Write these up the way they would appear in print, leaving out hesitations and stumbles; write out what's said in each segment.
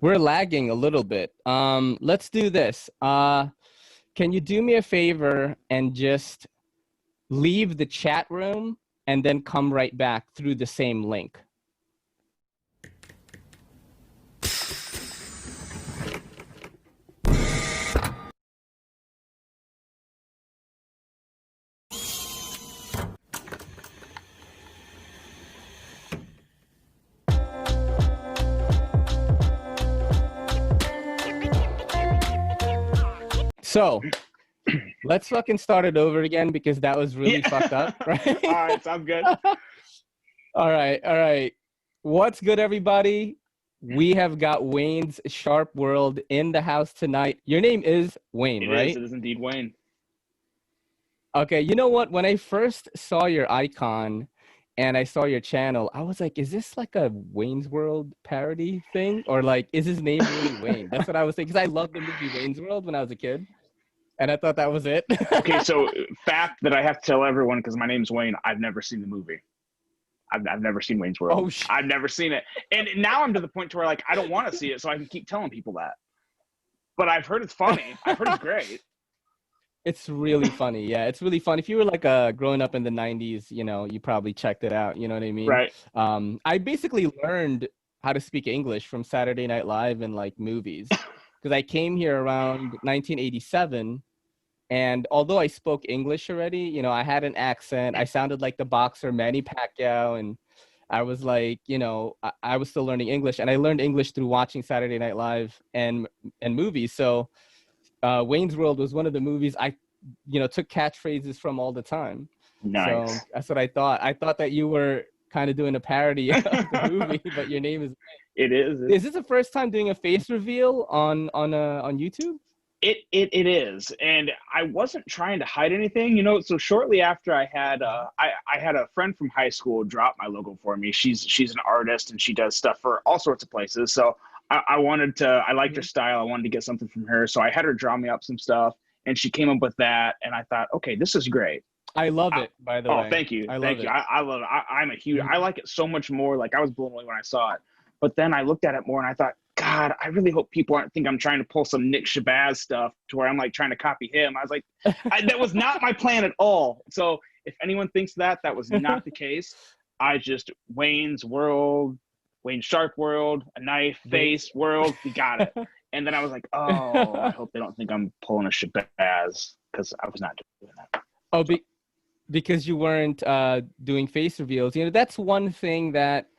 We're lagging a little bit. Let's do this. Can you do me a favor and just leave the chat room and then come right back through the same link? So let's fucking start it over again because that was really fucked up, right? All right, sounds good. All right. What's good, everybody? We have got Wayne's Sharp World in the house tonight. Your name is Wayne, right? It is indeed Wayne. Okay, you know what? When I first saw your icon and I saw your channel, I was like, is this like a Wayne's World parody thing? Or like, is his name really Wayne? That's what I was thinking, because I loved the movie Wayne's World when I was a kid. And I thought that was it. Okay, so fact that I have to tell everyone, because my name's Wayne, I've never seen the movie. I've never seen Wayne's World. Oh, shit. I've never seen it. And now I'm to the point to where like I don't want to see it, so I can keep telling people that. But I've heard it's funny. I've heard it's great. It's really funny. Yeah, it's really fun. If you were like growing up in the 90s, you know, you probably checked it out. You know what I mean? Right. I basically learned how to speak English from Saturday Night Live and like movies. Because I came here around 1987. And although I spoke English already, you know, I had an accent. I sounded like the boxer Manny Pacquiao. And I was like, you know, I was still learning English. And I learned English through watching Saturday Night Live and movies. So Wayne's World was one of the movies I, you know, took catchphrases from all the time. Nice. So that's what I thought. I thought that you were kind of doing a parody of the movie, but your name is Wayne. It is. Is this the first time doing a face reveal on YouTube? It is, and I wasn't trying to hide anything, you know. So shortly after I had I had a friend from high school drop my logo for me. She's an artist and she does stuff for all sorts of places. So I liked her style. I wanted to get something from her, so I had her draw me up some stuff, and she came up with that, and I thought, okay, this is great. I love it, by the way. Oh, thank you, thank you. I love it. I'm a huge. I like it so much more. Like I was blown away when I saw it, but then I looked at it more and I thought, God, I really hope people aren't think I'm trying to pull some Nick Shabazz stuff to where I'm like trying to copy him. I was like, that was not my plan at all. So if anyone thinks that was not the case, I just Wayne's World, Wayne Sharp World, a knife face world, we got it. And then I was like, oh, I hope they don't think I'm pulling a Shabazz, because I was not doing that. Oh, because you weren't doing face reveals. You know, that's one thing that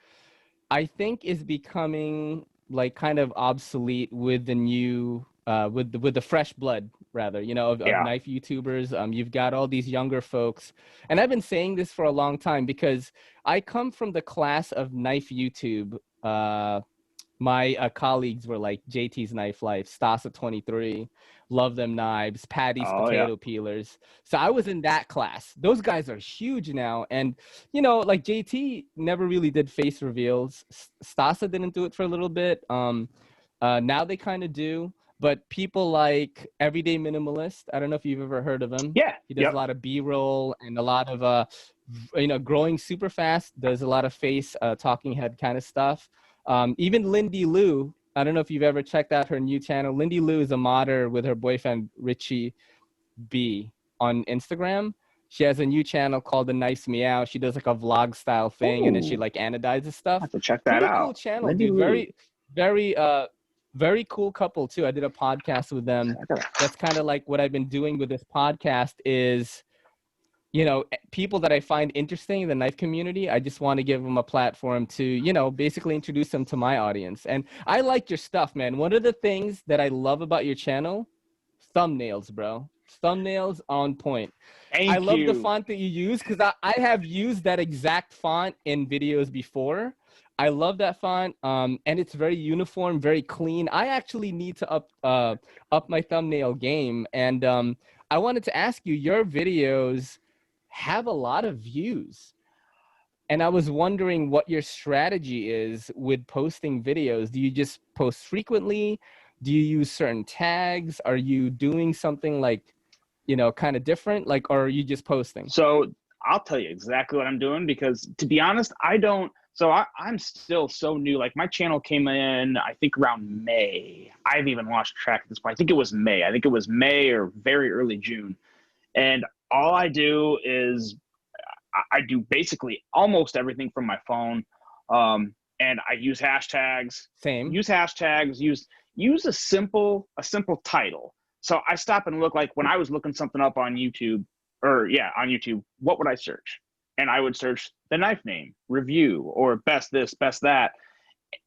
I think is becoming like kind of obsolete with the new with the fresh blood, rather, you know, of knife YouTubers. You've got all these younger folks, and I've been saying this for a long time because I come from the class of knife YouTube. My colleagues were like JT's Knife Life, Stasa23, Love Them Knives, Patty's Potato Peelers. So I was in that class. Those guys are huge now. And, you know, like JT never really did face reveals. Stasa didn't do it for a little bit. Now they kind of do. But people like Everyday Minimalist, I don't know if you've ever heard of him. Yeah. He does a lot of B-roll and a lot of, you know, growing super fast, does a lot of face talking head kind of stuff. Even Lindy Lou, I don't know if you've ever checked out her new channel. Lindy Lou is a modder with her boyfriend, Richie B, on Instagram. She has a new channel called The Nice Meow. She does like a vlog style thing. Ooh. And then she like anodizes stuff. I have to check that out. Cool channel, Lindy dude. Very cool couple too. I did a podcast with them. That's kind of like what I've been doing with this podcast is, you know, people that I find interesting in the knife community, I just want to give them a platform to, you know, basically introduce them to my audience. And I like your stuff, man. One of the things that I love about your channel, thumbnails, bro. Thumbnails on point. I love the font that you use because I have used that exact font in videos before. I love that font, and it's very uniform, very clean. I actually need to up my thumbnail game. And I wanted to ask you, your videos have a lot of views, and I was wondering what your strategy is with posting videos. Do you just post frequently? Do you use certain tags? Are you doing something like, you know, kind of different, like, or are you just posting? So I'll tell you exactly what I'm doing, because to be honest, I don't So I'm still so new. Like my channel came in, I think around May. I've even lost track at this point. I think it was May. I think it was May or very early June. And all I do is I do basically almost everything from my phone. And I use hashtags. Same. Use hashtags. Use a simple title. So I stop and look, like when I was looking something up on YouTube, on YouTube, what would I search? And I would search the knife name, review, or best this, best that.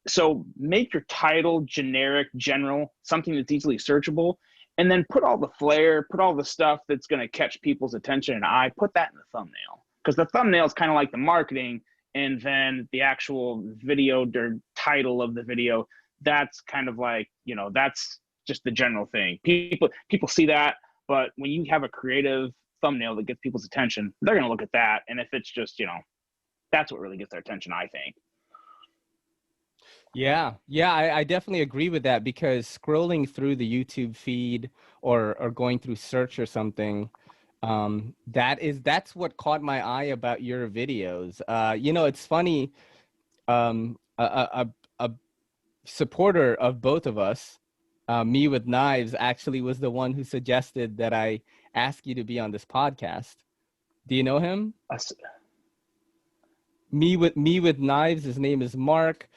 So make your title generic, general, something that's easily searchable, and then put all the flair, put all the stuff that's going to catch people's attention and eye, put that in the thumbnail. Because the thumbnail is kind of like the marketing, and then the actual video or title of the video, that's kind of like, that's just the general thing. People see that, but when you have a creative thumbnail that gets people's attention, they're going to look at that. And if it's just, that's what really gets their attention, I think. Yeah, I definitely agree with that, because scrolling through the YouTube feed or going through search or something, that's what caught my eye about your videos. It's funny, a supporter of both of us, me with Knives, actually was the one who suggested that I ask you to be on this podcast. Do you know him? Me with Knives, his name is Mark.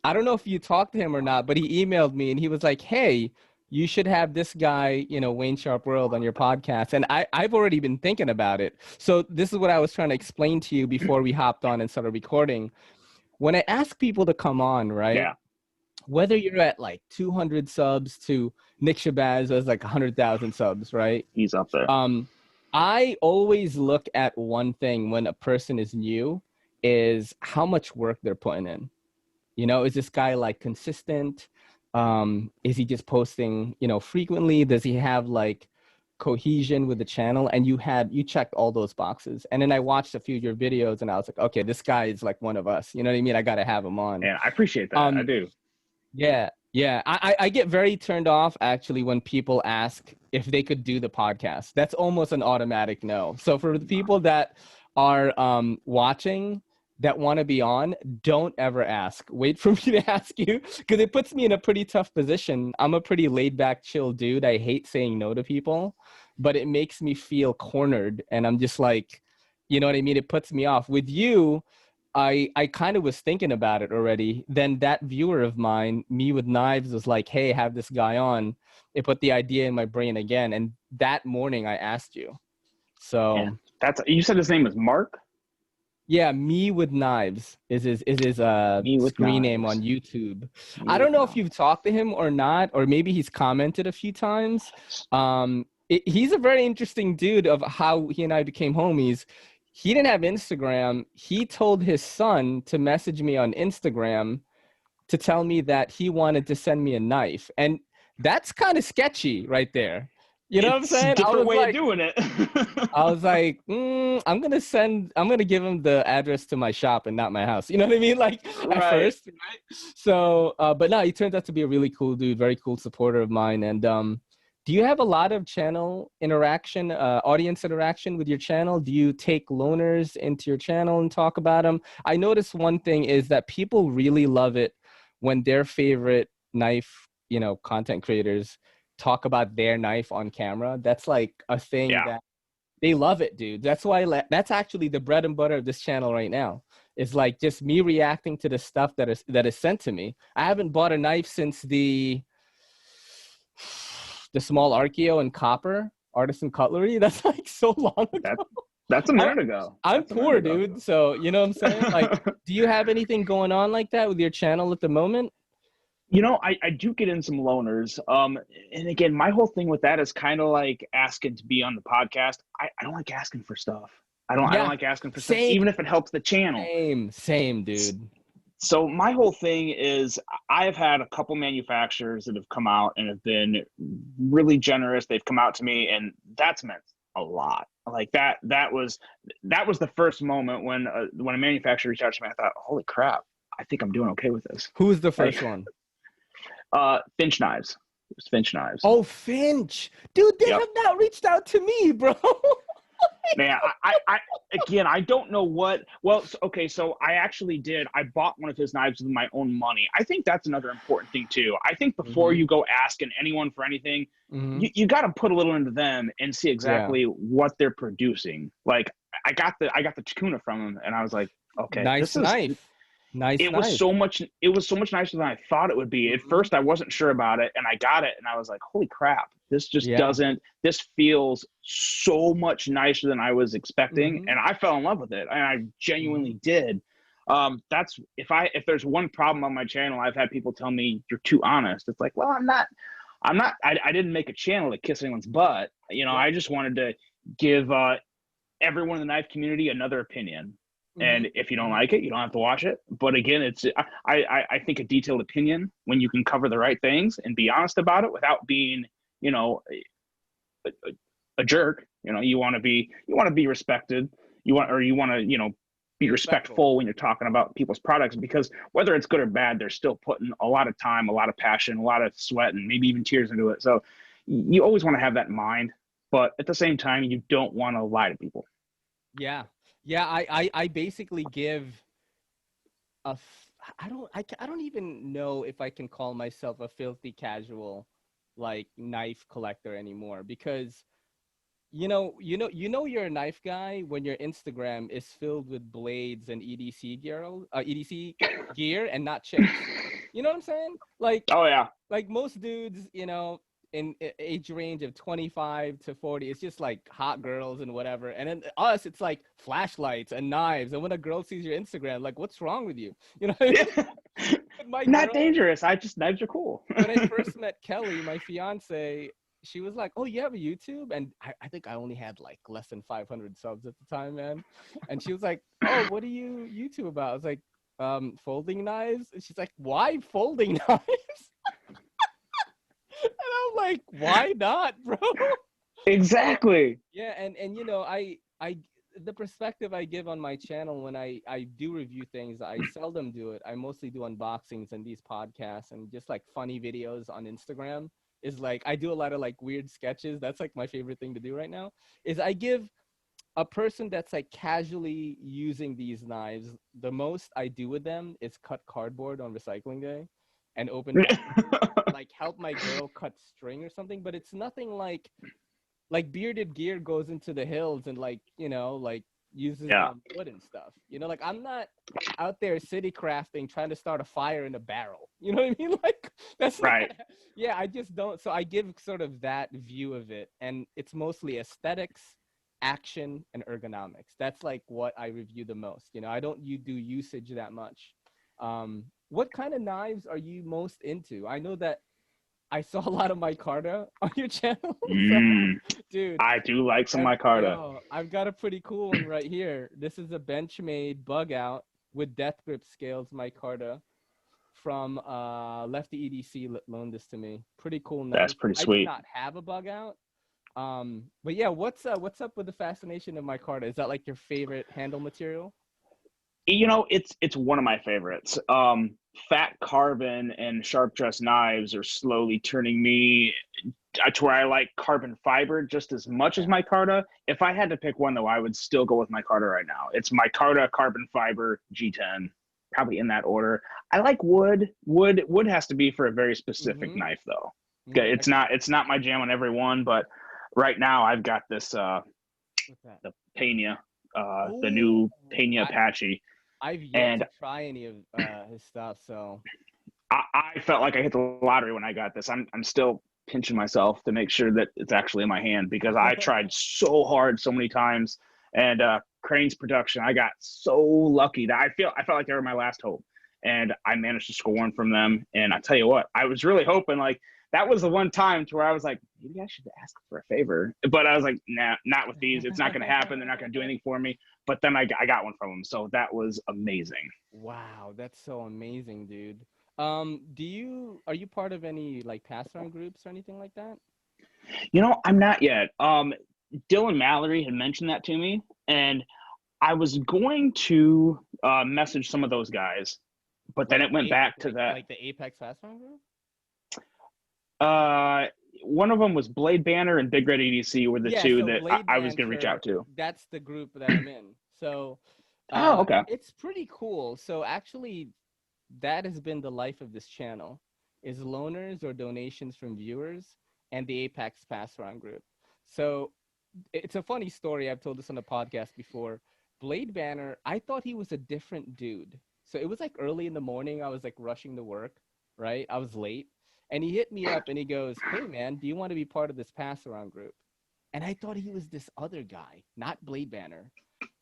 I don't know if you talked to him or not, but he emailed me and he was like, hey, you should have this guy, Wayne Sharp World, on your podcast. And I've already been thinking about it. So this is what I was trying to explain to you before we hopped on and started recording. When I ask people to come on, right? Yeah. Whether you're at like 200 subs to Nick Shabazz has like 100,000 subs, right? He's up there. I always look at one thing when a person is new, is how much work they're putting in. Is this guy like consistent? Is he just posting, frequently? Does he have like cohesion with the channel? And you checked all those boxes. And then I watched a few of your videos and I was like, okay, this guy is like one of us. You know what I mean? I got to have him on. Yeah, I appreciate that. I do. Yeah. I get very turned off actually when people ask if they could do the podcast. That's almost an automatic no. So for the people that are watching, that want to be on, don't ever ask. Wait for me to ask you, because it puts me in a pretty tough position. I'm a pretty laid back, chill dude. I hate saying no to people, but it makes me feel cornered. And I'm just like, you know what I mean? It puts me off. With you, I kind of was thinking about it already. Then that viewer of mine, me with Knives, was like, hey, have this guy on. It put the idea in my brain again. And that morning I asked you. So yeah, you said his name is Mark? Yeah, Me with Knives is his screen name on YouTube. I don't know if you've talked to him or not, or maybe he's commented a few times. He's a very interesting dude of how he and I became homies. He didn't have Instagram. He told his son to message me on Instagram to tell me that he wanted to send me a knife. And that's kind of sketchy right there. You know what I'm saying? Different way of doing it. I was like, I'm gonna give him the address to my shop and not my house. You know what I mean? Like at first, right? So, but no, he turns out to be a really cool dude, very cool supporter of mine. And do you have a lot of channel interaction, audience interaction with your channel? Do you take loaners into your channel and talk about them? I noticed one thing is that people really love it when their favorite knife, content creators talk about their knife on camera. That's like a thing that they love it, dude. That's why that's actually the bread and butter of this channel right now. It's like just me reacting to the stuff that is sent to me. I haven't bought a knife since the small Archeo and copper artisan cutlery. That's like so long ago. That's a minute ago. I'm poor, dude. So you know what I'm saying? Like, do you have anything going on like that with your channel at the moment? I do get in some loaners. And again, my whole thing with that is kind of like asking to be on the podcast. I don't like asking for stuff. I don't like asking for stuff, even if it helps the channel. Same, dude. So my whole thing is I've had a couple manufacturers that have come out and have been really generous. They've come out to me, and that's meant a lot. Like that was the first moment when a manufacturer reached out to me. I thought, holy crap, I think I'm doing okay with this. Who's the first one? Finch Knives. It was Finch Knives. Oh, Finch. Dude, they have not reached out to me, bro. Man, Again, I don't know what. Well, okay, so I bought one of his knives with my own money. I think that's another important thing too. I think before Mm-hmm. you go asking anyone for anything, Mm-hmm. you got to put a little into them and see Yeah. exactly what they're producing. Like I got the tuna from him, and I was like, okay, Nice knife. Nice knife. it was so much nicer than I thought it would be. At Mm-hmm. first I wasn't sure about it, and I got it and I was like, holy crap, Yeah. this feels so much nicer than I was expecting. Mm-hmm. And I fell in love with it, and I Mm-hmm. genuinely did. That's if there's one problem on my channel, I've had people tell me you're too honest. It's like, well, I didn't make a channel to kiss anyone's butt. Yeah. I just wanted to give everyone in the knife community another opinion. Mm-hmm. And if you don't like it, you don't have to watch it. But again, I think a detailed opinion, when you can cover the right things and be honest about it without being, a jerk. You want to be respected. You want to be respectful when you're talking about people's products, because whether it's good or bad, they're still putting a lot of time, a lot of passion, a lot of sweat, and maybe even tears into it. So you always want to have that in mind. But at the same time, you don't want to lie to people. Yeah. Yeah. I basically give I don't even know if I can call myself a filthy casual like knife collector anymore, because you're a knife guy when your Instagram is filled with blades and EDC gear and not chicks. You know what I'm saying? Oh yeah. Like most dudes, in age range of 25 to 40, it's just like hot girls and whatever. And then us, it's like flashlights and knives. And when a girl sees your Instagram, like, what's wrong with you? You know what I mean? My Not girl, dangerous. Knives are cool. when I first met Kelly, my fiance, she was like, "Oh, you have a YouTube?" And I think I only had like less than 500 subs at the time, man. And she was like, "Oh, what do you YouTube about?" I was like, folding knives." And she's like, "Why folding knives?" And I'm like, "Why not, bro?" Exactly. Yeah, and I the perspective I give on my channel when I do review things, I seldom do it. I mostly do unboxings and these podcasts and just like funny videos on Instagram. Is like I do a lot of like weird sketches. That's like my favorite thing to do right now. Is I give a person that's like casually using these knives, the most I do with them is cut cardboard on recycling day and open packages, or like help my girl cut string or something. But it's nothing like Bearded Gear goes into the hills and like uses it Yeah. on wood and stuff. Like I'm not out there city crafting trying to start a fire in a barrel. You know what I mean? Like that's Right. not, yeah, I just don't. So I give sort of that view of it, and it's mostly aesthetics, action, and ergonomics. That's like what I review the most. I don't do usage that much. What kind of knives are you most into? I know that I saw a lot of micarta on your channel. So, dude, I do like some micarta. I've got a pretty cool one right here. This is a Benchmade bug out with death grip scales micarta from Lefty EDC loaned this to me. Pretty cool knife. That's pretty I do sweet. not have a bug out. But yeah, what's up with the fascination of micarta? Is that like your favorite handle material? It's one of my favorites. Fat carbon and sharp dress knives are slowly turning me to where I like carbon fiber just as much as micarta. If I had to pick one though, I would still go with micarta right now. It's micarta, carbon fiber, G10, probably in that order. I like wood. Wood has to be for a very specific knife though. Okay, it's not my jam on every one, but right now I've got this the Pena, the new Pena Apache. I've yet to try any of his stuff, so I felt like I hit the lottery when I got this. I'm still pinching myself to make sure that it's actually in my hand, because I tried so hard so many times. And Crane's production, I got so lucky that I felt like they were my last hope, and I managed to score one from them. And I tell you what, I was really hoping like that was the one time to where I was like, maybe I should ask for a favor. But I was like, nah, not with these. It's not going to happen. They're not going to do anything for me. But then I got one from them. So that was amazing. Wow, that's so amazing, dude. Are you part of any like pass around groups or anything like that? I'm not yet. Dylan Mallory had mentioned that to me, and I was going to message some of those guys, but then it went back to that. Like the Apex pass around group? One of them was Blade Banner and Big Red EDC were the two that I was going to reach out to. That's the group that I'm in. So Oh, okay. it's pretty cool. So actually, that has been the life of this channel, is loaners or donations from viewers and the Apex Pass Around group. So it's a funny story. I've told this on the podcast before. Blade Banner, I thought he was a different dude. So it was like early in the morning. I was like rushing to work, right? I was late. And he hit me up and he goes, "Hey, man, do you want to be part of this pass around group?" And I thought he was this other guy, not Blade Banner.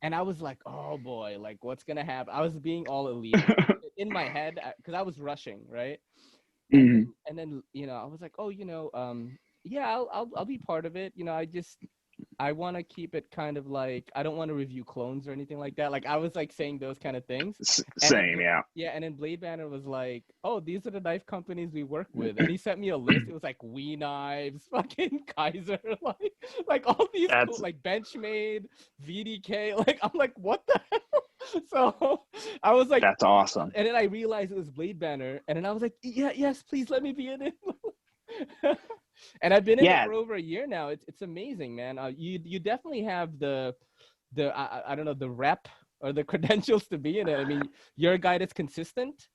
And I was like, oh boy, like what's going to happen? I was being all elitist in my head because I was rushing, right? Mhm. And then, you know, I was like, oh, you know, yeah, I'll be part of it. You know, I want to keep it kind of like, I don't want to review clones or anything like that. Like I was like saying those kind of things. And then, Same, yeah. yeah. And then Blade Banner was like, oh, these are the knife companies we work with. And he sent me a list. It was like Kunwu Knives, fucking Kaiser, like all these cool, That's like Benchmade, VDK. Like, I'm like, what the hell? So I was like, that's awesome. and then I realized it was Blade Banner. And then I was like, yeah, yes, please let me be in it. And I've been in it Yeah, for over a year now. It's amazing, man. You definitely have the I don't know, the rep or the credentials to be in it. I mean, you're a guy that's consistent.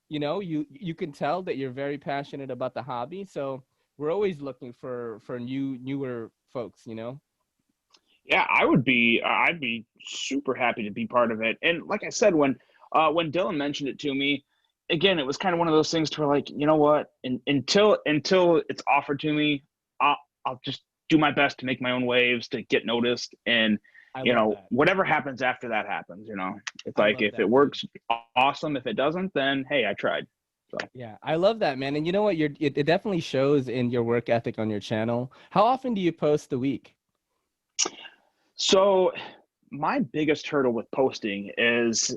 You know, you can tell that you're very passionate about the hobby. So we're always looking for newer folks. You know. yeah, I'd be super happy to be part of it. And like I said, when Dylan mentioned it to me, again, it was kind of one of those things to where, like, you know what, until it's offered to me, I'll just do my best to make my own waves to get noticed. And I you love know, that. whatever happens after that happens. You know, it's I like love if it that, dude. works, awesome. If it doesn't, then hey, I tried. So. Yeah, I love that, man. And you know what? It definitely shows in your work ethic on your channel. How often do you post a week? So my biggest hurdle with posting is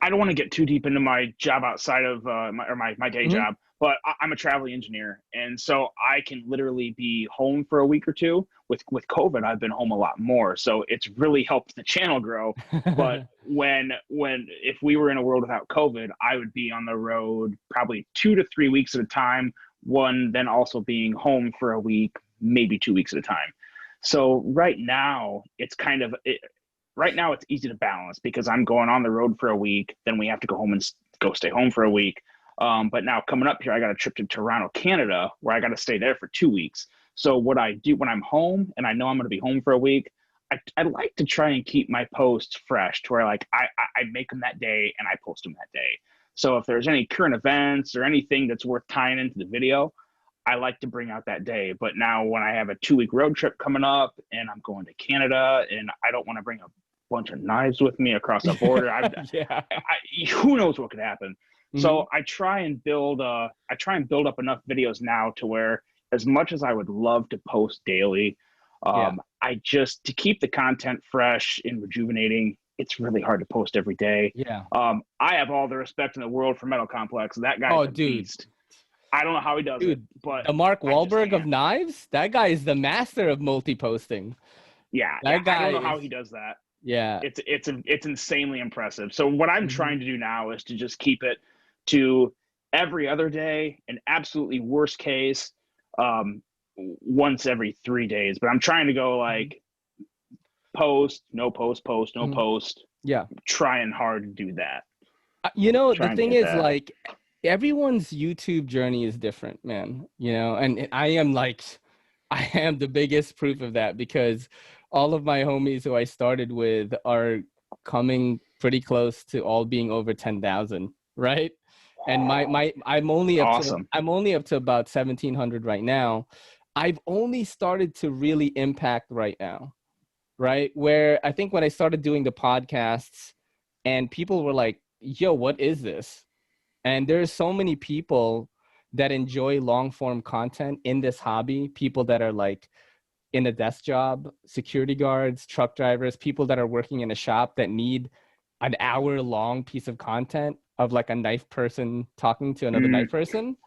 I don't want to get too deep into my job outside of my day Hmm. job, but I'm a traveling engineer, and so I can literally be home for a week or two. With COVID, I've been home a lot more, so it's really helped the channel grow. But when if we were in a world without COVID, I would be on the road probably 2 to 3 weeks at a time. One then also being home for a week, maybe 2 weeks at a time. So right now, it's kind of right now it's easy to balance because I'm going on the road for a week, then we have to go home and go stay home for a week. But now coming up here, I got a trip to Toronto, Canada, where I got to stay there for 2 weeks. So what I do when I'm home and I know I'm going to be home for a week, I like to try and keep my posts fresh to where like I make them that day and I post them that day. So if there's any current events or anything that's worth tying into the video, I like to bring out that day. But now when I have a 2 week road trip coming up and I'm going to Canada and I don't want to bring a bunch of knives with me across the border, Yeah. who knows what could happen. Hmm. So I try and build up enough videos now to where, as much as I would love to post daily, Yeah. I just, to keep the content fresh and rejuvenating, it's really hard to post every day. Yeah. I have all the respect in the world for Metal Complex. That guy's Oh, a dude. beast. I don't know how he does it, Dude, but the Mark I just Wahlberg of can't. knives, that guy is the master of multi-posting. Yeah, That I don't guy know how is, he does that. yeah. It's insanely impressive. So what I'm Hmm. trying to do now is to just keep it to every other day, and absolutely worst case, um, once every 3 days. But I'm trying to go Hmm. like post, no post, post, no Hmm. post. Yeah. Trying hard to do that. You know, the Trying to thing hit is, that. like, everyone's YouTube journey is different, man. You know, and I am like, I am the biggest proof of that because all of my homies who I started with are coming pretty close to all being over 10,000, right? And Awesome. I'm only up to about 1,700 right now. I've only started to really impact right now, right? Where I think when I started doing the podcasts and people were like, yo, what is this? And there's so many people that enjoy long form content in this hobby, people that are like in a desk job, security guards, truck drivers, people that are working in a shop that need an hour long piece of content of like a knife person talking to another Mm, knife person.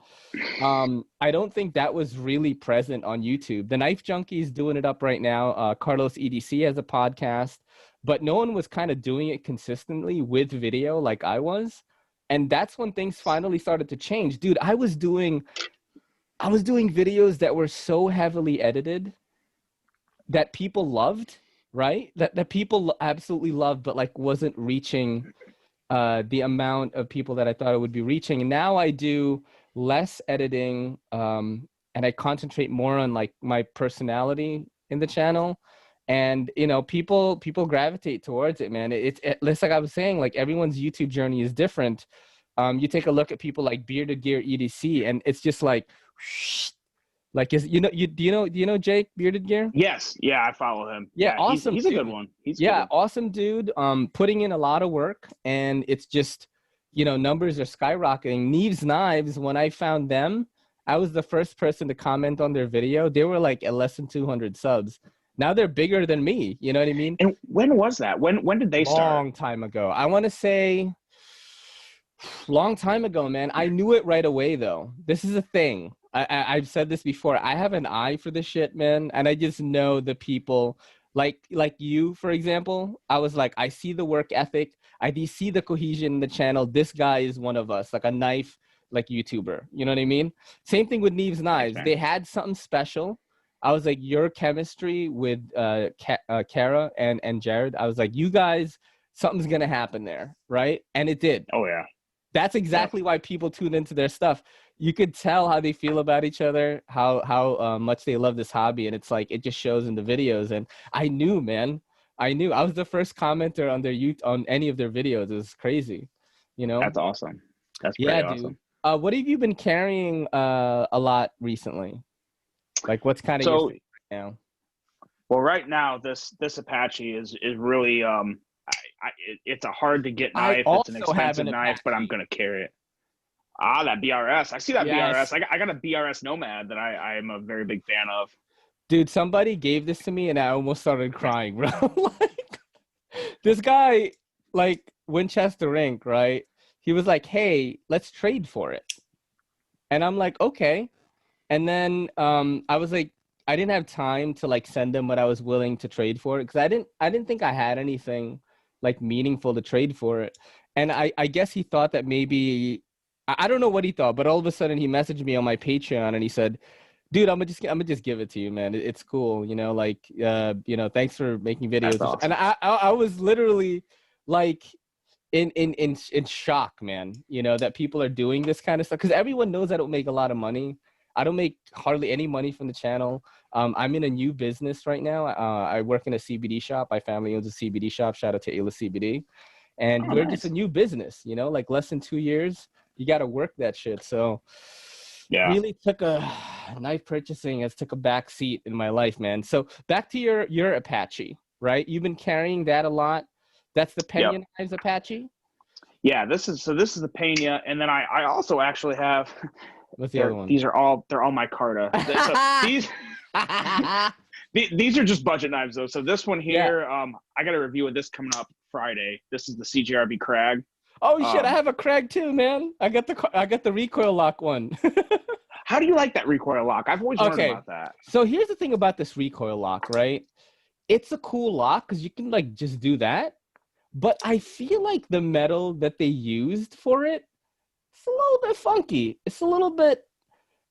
I don't think that was really present on YouTube. The Knife Junkies doing it up right now. Carlos EDC has a podcast, but no one was kind of doing it consistently with video like I was. And that's when things finally started to change. Dude, I was doing videos that were so heavily edited that people loved. right? That people absolutely loved, but like wasn't reaching the amount of people that I thought it would be reaching. And now I do less editing, and I concentrate more on like my personality in the channel. And you know, people gravitate towards it, man. It's like I was saying, like everyone's YouTube journey is different. You take a look at people like Bearded Gear EDC, and it's just like is do you know Jake Bearded Gear? Yes, yeah, I follow him. Yeah, Yeah, awesome. he's a good one. He's a Yeah, good one. awesome dude. Putting in a lot of work, and it's just, you know, numbers are skyrocketing. Neves Knives, when I found them, I was the first person to comment on their video. They were like at less than 200 subs. Now they're bigger than me. You know what I mean? And when was that? When did they start? Long time ago. I want to say long time ago, man. I knew it right away, though. This is a thing. I've said this before. I have an eye for this shit, man, and I just know the people like you, for example. I was like, I see the work ethic. I see the cohesion in the channel. This guy is one of us, like a knife, like YouTuber. You know what I mean? Same thing with Neves Knives. Thanks, they had something special. I was like, your chemistry with Kara and Jared. I was like, you guys, something's gonna happen there, right? And it did. Oh yeah. That's exactly why people tune into their stuff. You could tell how they feel about each other, how much they love this hobby, and it's like it just shows in the videos. And I knew, man, I knew. I was the first commenter on on any of their videos. It was crazy, you know. That's awesome. That's pretty awesome. Dude. What have you been carrying a lot recently? Like, what's kind of your thing right now? Well, right now this Apache is really it's a hard to get knife. It's an expensive knife, but I'm gonna carry it. Ah, that BRS. I see that BRS. I got a BRS Nomad that I am a very big fan of. Dude, somebody gave this to me and I almost started crying, bro. Like, this guy, like Winchester Inc., right? He was like, hey, let's trade for it. And I'm like, okay. And then I was like, I didn't have time to like send him what I was willing to trade for it because I didn't think I had anything like meaningful to trade for it. And I guess he thought that maybe I don't know what he thought, but all of a sudden he messaged me on my Patreon and he said, dude, I'm gonna just give it to you, man. It's cool, you know, like you know, thanks for making videos. Awesome. And I was literally like in shock, man, you know, that people are doing this kind of stuff because everyone knows I don't make a lot of money. I don't make hardly any money from the channel. I'm in a new business right now. I work in a CBD shop. My family owns a CBD shop. Shout out to Ayla CBD. And we're just a new business, you know, like less than 2 years. You got to work that shit. So yeah, really took a knife purchasing has took a back seat in my life, man. So back to your Apache, right? You've been carrying that a lot. That's the Pena Knives Apache? Yeah, this is the Pena. And then I also actually have... What's the other one? They're all my Carta. These are just budget knives though. So this one here, I got a review of this coming up Friday. This is the CGRB Crag. Oh shit, I have a Crag too, man. I got the recoil lock one. How do you like that recoil lock? I've always wondered about that. So here's the thing about this recoil lock, right? It's a cool lock because you can like just do that. But I feel like the metal that they used for it, it's a little bit funky. It's a little bit,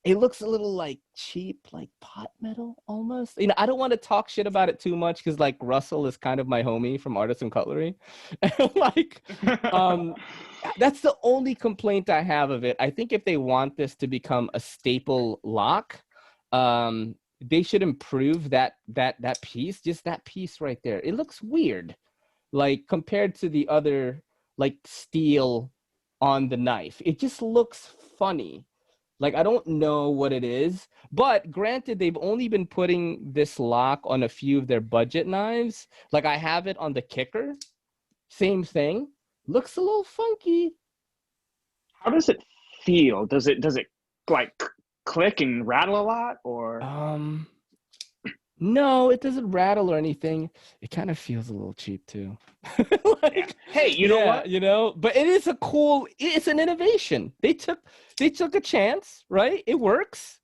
it looks a little like cheap, like pot metal almost. You know, I don't want to talk shit about it too much because like Russell is kind of my homie from Artisan Cutlery. Like, that's the only complaint I have of it. I think if they want this to become a staple lock, they should improve that piece, just that piece right there. It looks weird, like compared to the other like steel on the knife. It just looks funny. Like, I don't know what it is, but granted, they've only been putting this lock on a few of their budget knives. Like, I have it on the Kicker. Same thing. Looks a little funky. How does it feel? Does it like click and rattle a lot, or? No, it doesn't rattle or anything. It kind of feels a little cheap too. Like, hey, you know what? You know, but it is it's an innovation. They took a chance, right? It works.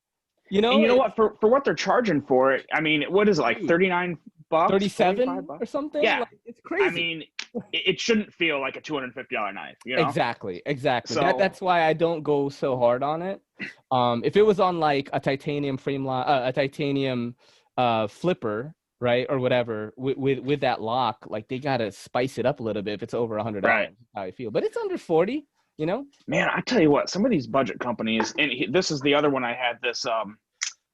You know, and you know what? For what they're charging for it, I mean, what is it, like $39? 37 or something? Yeah, like, it's crazy. I mean, it shouldn't feel like a $250 knife. You know? Exactly. So, that's why I don't go so hard on it. If it was on like a titanium flipper, right, or whatever, with that lock, like they gotta spice it up a little bit if it's over $100. Right. That's how I feel, but it's under 40. You know, Man, I tell you what, some of these budget companies, and this is the other one I had, this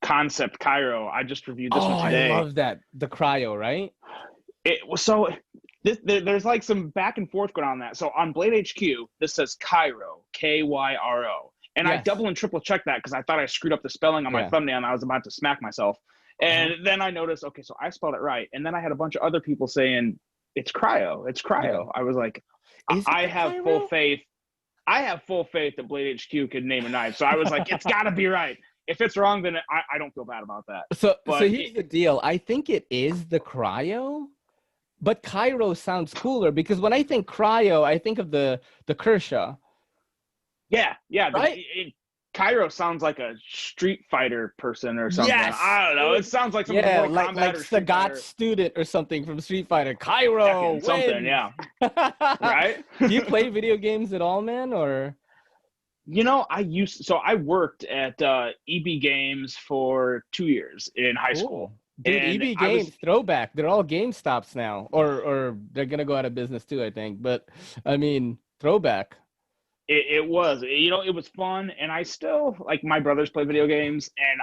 Concept Cairo. I just reviewed this oh, one I today. love that, the cryo, right? It was so there's like some back and forth going on that. So on Blade HQ, this says Cairo, Kyro, and I Yes. double and triple checked that because I thought I screwed up the spelling on my thumbnail and I was about to smack myself. And then I noticed, okay, so I spelled it right, and then I had a bunch of other people saying it's cryo, it's cryo. I was like, I have full faith. I have full faith that Blade HQ could name a knife. So I was like, it's got to be right. If it's wrong, then I don't feel bad about that. So here's the deal. I think it is the cryo, but Cairo sounds cooler because when I think cryo, I think of the Kershaw. Yeah. Right? Cairo sounds like a Street Fighter person or something. Yes. I don't know. It sounds like something yeah, like Sagat student or something from Street Fighter. Cairo, something, yeah. Right? Do you play video games at all, man, or? You know, I worked at EB Games for 2 years in high school. Dude, and EB Games, throwback. They're all GameStops now, or they're gonna go out of business too, I think. But I mean, throwback. It was, you know, it was fun, and I still like my brothers play video games, and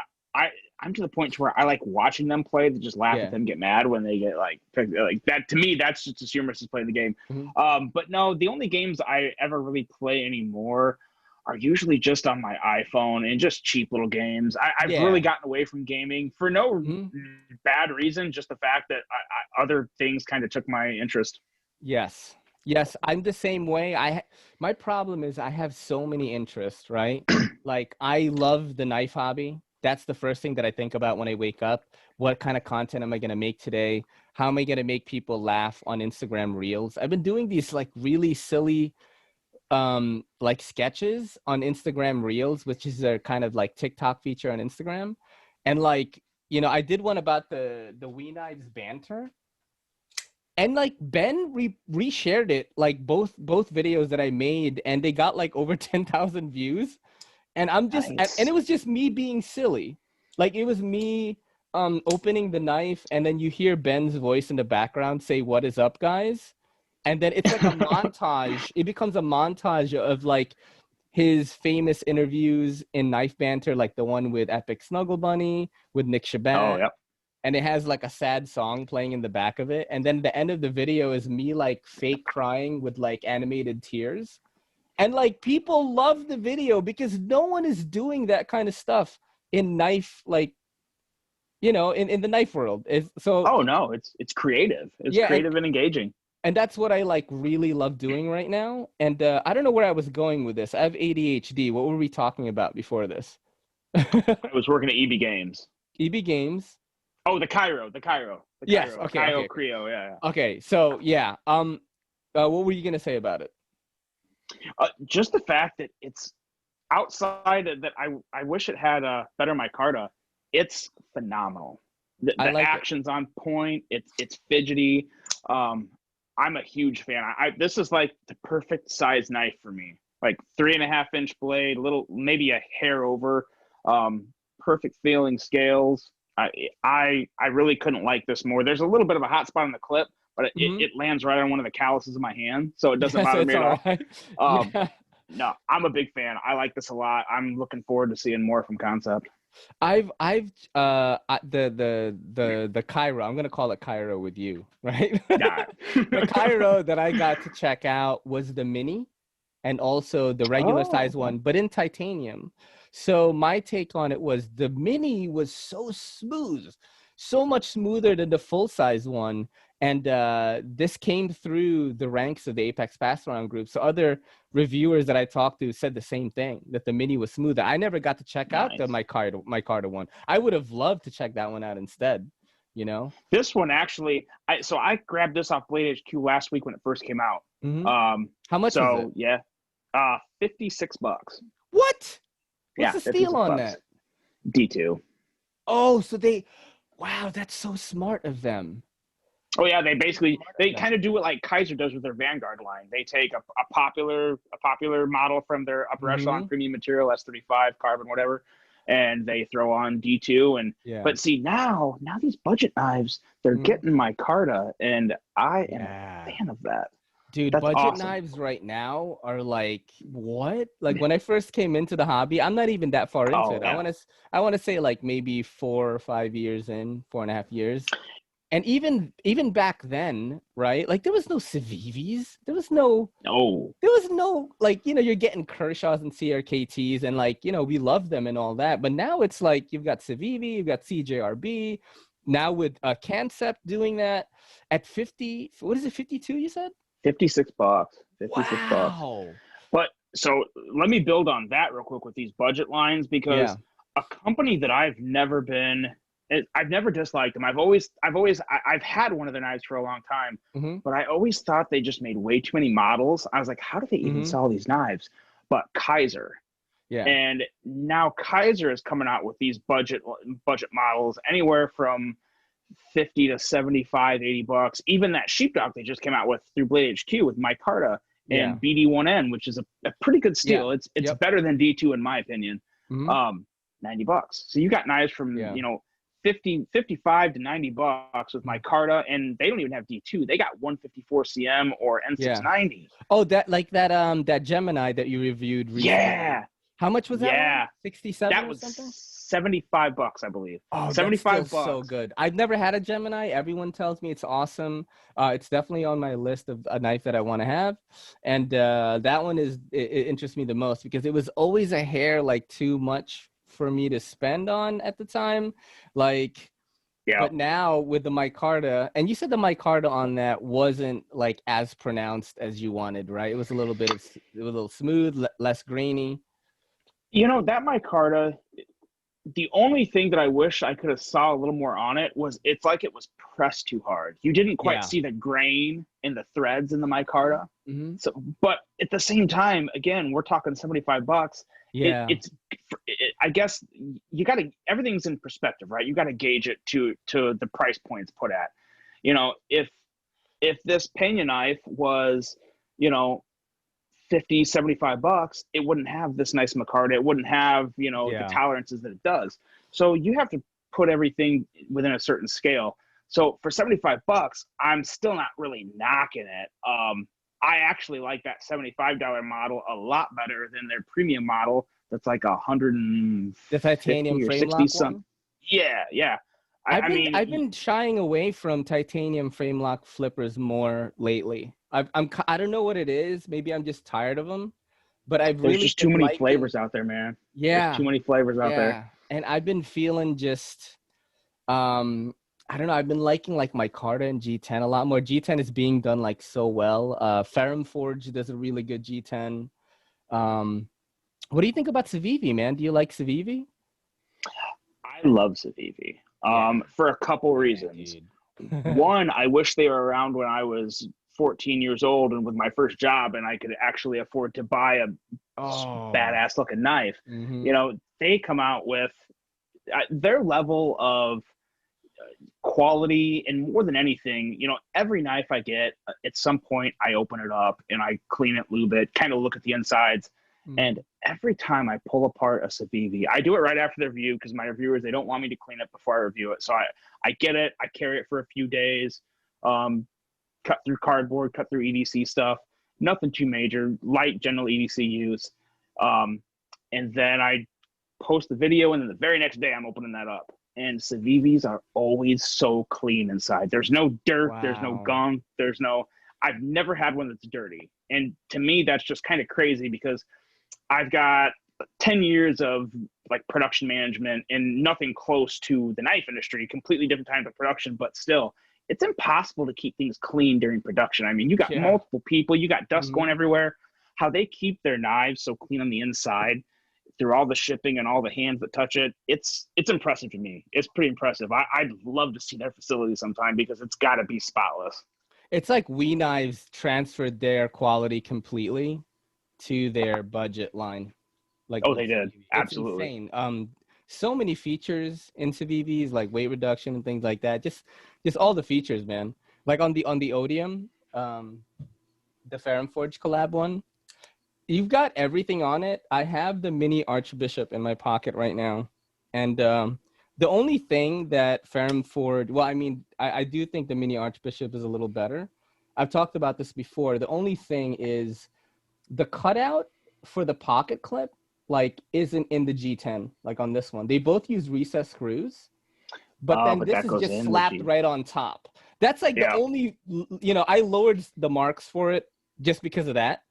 I'm to the point to where I like watching them play to just laugh at them get mad when they get like that. To me, that's just as humorous as playing the game. But no, the only games I ever really play anymore are usually just on my iPhone and just cheap little games. I've really gotten away from gaming for no bad reason, just the fact that other things kind of took my interest. Yes, I'm the same way. My problem is I have so many interests, right? Like I love the knife hobby. That's the first thing that I think about when I wake up. What kind of content am I going to make today? How am I going to make people laugh on Instagram Reels? I've been doing these like really silly like sketches on Instagram Reels, which is a kind of like TikTok feature on Instagram. And like, you know, I did one about the Kunwu Knives banter. And like Ben reshared it, like both videos that I made, and they got like over 10,000 views. And I'm just, and it was just me being silly. Like it was me opening the knife, and then you hear Ben's voice in the background say, "What is up, guys?" And then it's like a montage. It becomes a montage of like his famous interviews in knife banter, like the one with Epic Snuggle Bunny, with Nick Shabazz. Oh, yep. And it has like a sad song playing in the back of it. And then the end of the video is me like fake crying with like animated tears. And like people love the video because no one is doing that kind of stuff in knife, like, you know, in the knife world. Oh no, it's creative. It's creative and engaging. And that's what I like really love doing right now. And I don't know where I was going with this. I have ADHD. What were we talking about before this? I was working at EB Games. EB Games. Oh, the Cairo. Yes. Okay. Cairo, Creo. Yeah. Okay. So yeah. What were you gonna say about it? Just the fact that it's outside of that. I wish it had a better micarta. It's phenomenal. The like action's on point. It's fidgety. I'm a huge fan. This is like the perfect size knife for me. Like 3.5-inch blade, little maybe a hair over. Perfect feeling scales. I really couldn't like this more. There's a little bit of a hot spot on the clip, but it lands right on one of the calluses of my hand, so it doesn't bother me at all. Right. No, I'm a big fan. I like this a lot. I'm looking forward to seeing more from Concept. The Cairo, I'm gonna call it Cairo with you, right? The Cairo that I got to check out was the mini, and also the regular size one, but in titanium. So my take on it was the mini was so smooth, so much smoother than the full size one. And this came through the ranks of the Apex Pass Around group. So other reviewers that I talked to said the same thing, that the mini was smoother. I never got to check out the micarta one. I would have loved to check that one out instead, you know? This one actually, I grabbed this off Blade HQ last week when it first came out. How much is it? Yeah, $56. What? What's the steal on that? D2. Oh, so wow, that's so smart of them. Oh yeah, they kind of do what like Kaiser does with their Vanguard line. They take a popular model from their upper echelon premium material, S35 carbon, whatever, and they throw on D2. And Yeah. but see, now these budget knives, they're getting micarta, and I am Yeah. a fan of that. Dude, That's budget awesome. knives right now are like, what? Like when I first came into the hobby, I'm not even that far into Oh, it. yeah. I want to say like maybe 4 or 5 years in, 4.5 years. And even back then, right? Like there was no Civivis. There was no, like, you know, you're getting Kershaws and CRKTs, and like, you know, we love them and all that. But now it's like you've got Civivi, you've got CJRB. Now with Cancept doing that at 50, what is it, 52 you said? $56. $56. Wow. But so let me build on that real quick with these budget lines, because a company that I've never disliked them. I've had one of their knives for a long time, but I always thought they just made way too many models. I was like, how do they even sell these knives? But Kaiser. Yeah. And now Kaiser is coming out with these budget models anywhere from 50 to 75, $80. Even that sheepdog they just came out with through Blade HQ with micarta and BD1N, which is a pretty good steel. It's better than D2 in my opinion. $90. So you got knives from you know, 55 to $90 with micarta, and they don't even have D2. They got 154 CM or N690. Oh, that Gemini that you reviewed recently. Yeah. How much was that? Yeah. 67 that or was something? $75, I believe. Oh, $75. So good. I've never had a Gemini. Everyone tells me it's awesome. It's definitely on my list of a knife that I want to have. And that one it interests me the most because it was always a hair like too much for me to spend on at the time. Like, but now with the micarta, and you said the micarta on that wasn't like as pronounced as you wanted, right? It was a little smooth, less grainy. You know, that micarta, the only thing that I wish I could have saw a little more on it was it's like it was pressed too hard. You didn't quite see the grain in the threads in the micarta. So, but at the same time, again, we're talking $75. Yeah. I guess you got to, everything's in perspective, right? You got to gauge it to the price points put at. You know, if this Pena knife was, you know, $50, $75, it wouldn't have this nice micarta. It wouldn't have, you know, the tolerances that it does. So you have to put everything within a certain scale. So for $75, I'm still not really knocking it. I actually like that $75 model a lot better than their premium model. That's like $150 the titanium or frame 60 lock something. one? Yeah. I've been shying away from titanium frame lock flippers more lately. I don't know what it is. Maybe I'm just tired of them. But There's just too many flavors out there, man. Yeah. There's too many flavors out there. And I've been feeling just I don't know. I've been liking like micarta and G10 a lot more. G10 is being done like so well. Ferrum Forge does a really good G10. What do you think about Civivi, man? Do you like Civivi? I love Civivi for a couple reasons. One, I wish they were around when I was 14 years old and with my first job, and I could actually afford to buy a badass looking knife. You know, they come out with their level of quality, and more than anything, you know, every knife I get, at some point I open it up and I clean it, lube it, kind of look at the insides. And every time I pull apart a Civivi, I do it right after the review because my reviewers, they don't want me to clean it before I review it. So I get it, I carry it for a few days, cut through cardboard, cut through EDC stuff, nothing too major, light general EDC use. And then I post the video, and then the very next day I'm opening that up. And Civivis are always so clean inside. There's no dirt, there's no gunk, I've never had one that's dirty. And to me, that's just kind of crazy because I've got 10 years of like production management and nothing close to the knife industry, completely different type of production, but still, it's impossible to keep things clean during production. I mean, you got multiple people, you got dust going everywhere. How they keep their knives so clean on the inside through all the shipping and all the hands that touch it, it's impressive to me. It's pretty impressive. I'd love to see their facility sometime because it's got to be spotless. It's like We Knives transferred their quality completely to their budget line. Like, oh, they did. Absolutely. It's insane. So many features in Civivis, like weight reduction and things like that. Just all the features, man. Like on the Odium, the Ferrum Forge collab one, you've got everything on it. I have the mini Archbishop in my pocket right now. And the only thing that Ferrum Ford, well, I mean, I do think the Mini Archbishop is a little better. I've talked about this before. The only thing is the cutout for the pocket clip, like, isn't in the G10, like on this one. They both use recessed screws, but Oh, then but this that is goes just in the slapped G. right on top. That's like the Yeah. only, I lowered the marks for it just because of that.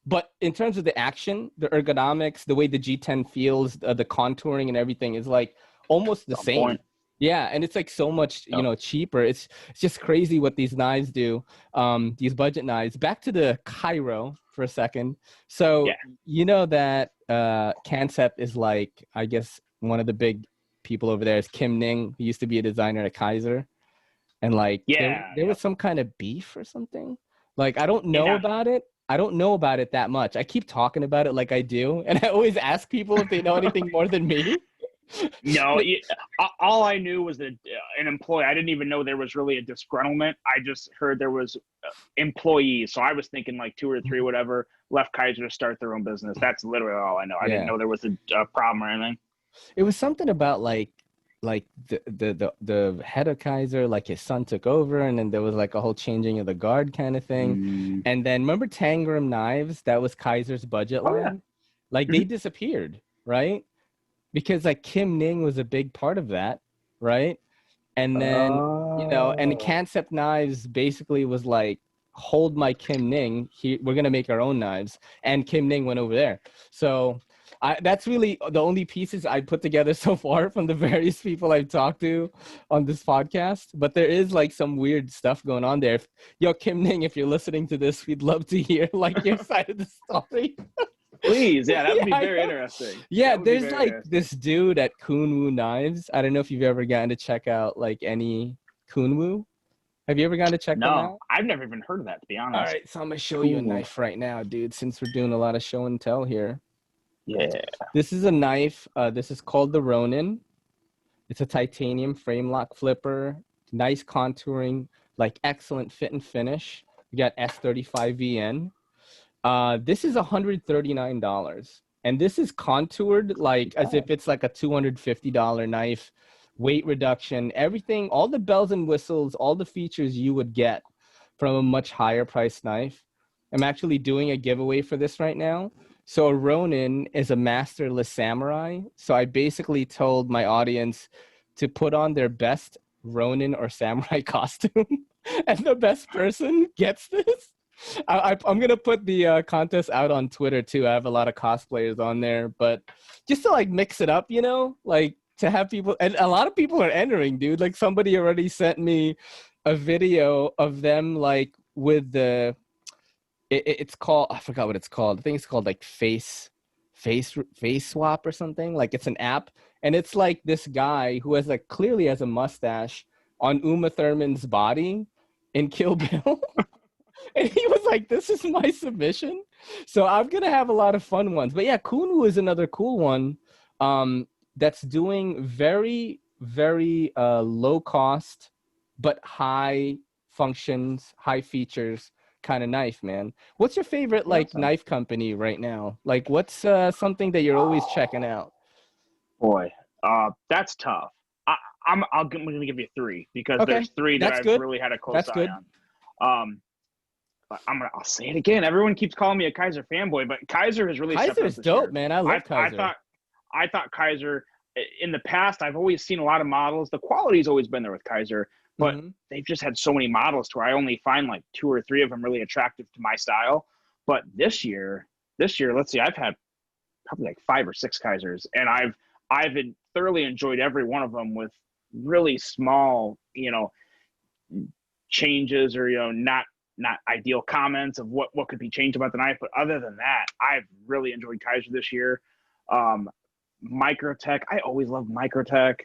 But in terms of the action, the ergonomics, the way the G10 feels, the contouring and everything is like almost the On same. point. Yeah, and it's like so much, Yep. cheaper. It's just crazy what these knives do. These budget knives. Back to the Cairo for a second. So Yeah. you know that Concept is like, I guess one of the big people over there is Kim Ning, who used to be a designer at Kaiser, and like Yeah. there was Yep. some kind of beef or something. Like I don't And know about it. I don't know about it that much. I keep talking about it like I do, and I always ask people if they know anything more than me. no, all I knew was that an employee. I didn't even know there was really a disgruntlement. I just heard there was employees. So I was thinking like 2 or 3, whatever, left Kaiser to start their own business. That's literally all I know. I didn't Yeah. know there was a problem or anything. It was something about like the head of Kaiser, like his son took over, and then there was like a whole changing of the guard kind of thing. Mm. And then remember Tangram Knives? That was Kaiser's budget Oh yeah. line. Like they disappeared, right? Because like Kim Ning was a big part of that, right? And then and Oh. Concept Knives basically was like, hold my Kim Ning, we're gonna make our own knives, and Kim Ning went over there. So that's really the only pieces I put together so far from the various people I've talked to on this podcast. But there is like some weird stuff going on there. Kim Ning, if you're listening to this, we'd love to hear like your side of the story. Please, yeah, that would be Yeah, very interesting. yeah, there's like this dude at Kunwu Knives. I don't know if you've ever gotten to check out like any Kunwu. Have you ever gotten to check them No, out? I've never even heard of that, to be honest. All right, so I'm gonna show you a Cool. knife right now, dude, since we're doing a lot of show and tell here. Yeah. This is a knife. This is called the Ronin. It's a titanium frame lock flipper. Nice contouring, like excellent fit and finish. We got S35VN. This is $139. And this is contoured like as if it's like a $250 knife. Weight reduction, everything, all the bells and whistles, all the features you would get from a much higher priced knife. I'm actually doing a giveaway for this right now. So a Ronin is a masterless samurai. So I basically told my audience to put on their best Ronin or samurai costume, and the best person gets this. I'm gonna put the contest out on Twitter too. I have a lot of cosplayers on there, but just to like mix it up, like to have people, and a lot of people are entering, dude. Like somebody already sent me a video of them like with the it's called, I forgot what it's called. I think it's called like face swap or something. Like it's an app, and it's like this guy who has like clearly has a mustache on Uma Thurman's body in Kill Bill. And he was like, this is my submission. So I'm gonna have a lot of fun ones. But yeah, Kunwu is another cool one that's doing very, very low cost but high functions, high features kind of knife, man. What's your favorite like Awesome. knife company right now? Like what's something that you're always checking out? Boy, that's tough. I'm going to give you 3 because Okay, there's 3 that that's I've good. really had a close That's eye good. on. But I'll say it again. Everyone keeps calling me a Kaiser fanboy, but Kaiser has really stepped up Kaiser's this dope, year. man. I love Kaiser. I thought Kaiser in the past. I've always seen a lot of models. The quality's always been there with Kaiser, but they've just had so many models to where I only find like 2 or 3 of them really attractive to my style. But this year, let's see, I've had probably like 5 or 6 Kaisers, and I've thoroughly enjoyed every one of them with really small, changes or not ideal comments of what could be changed about the knife. But other than that, I've really enjoyed Kaiser this year. Microtech, I always love Microtech.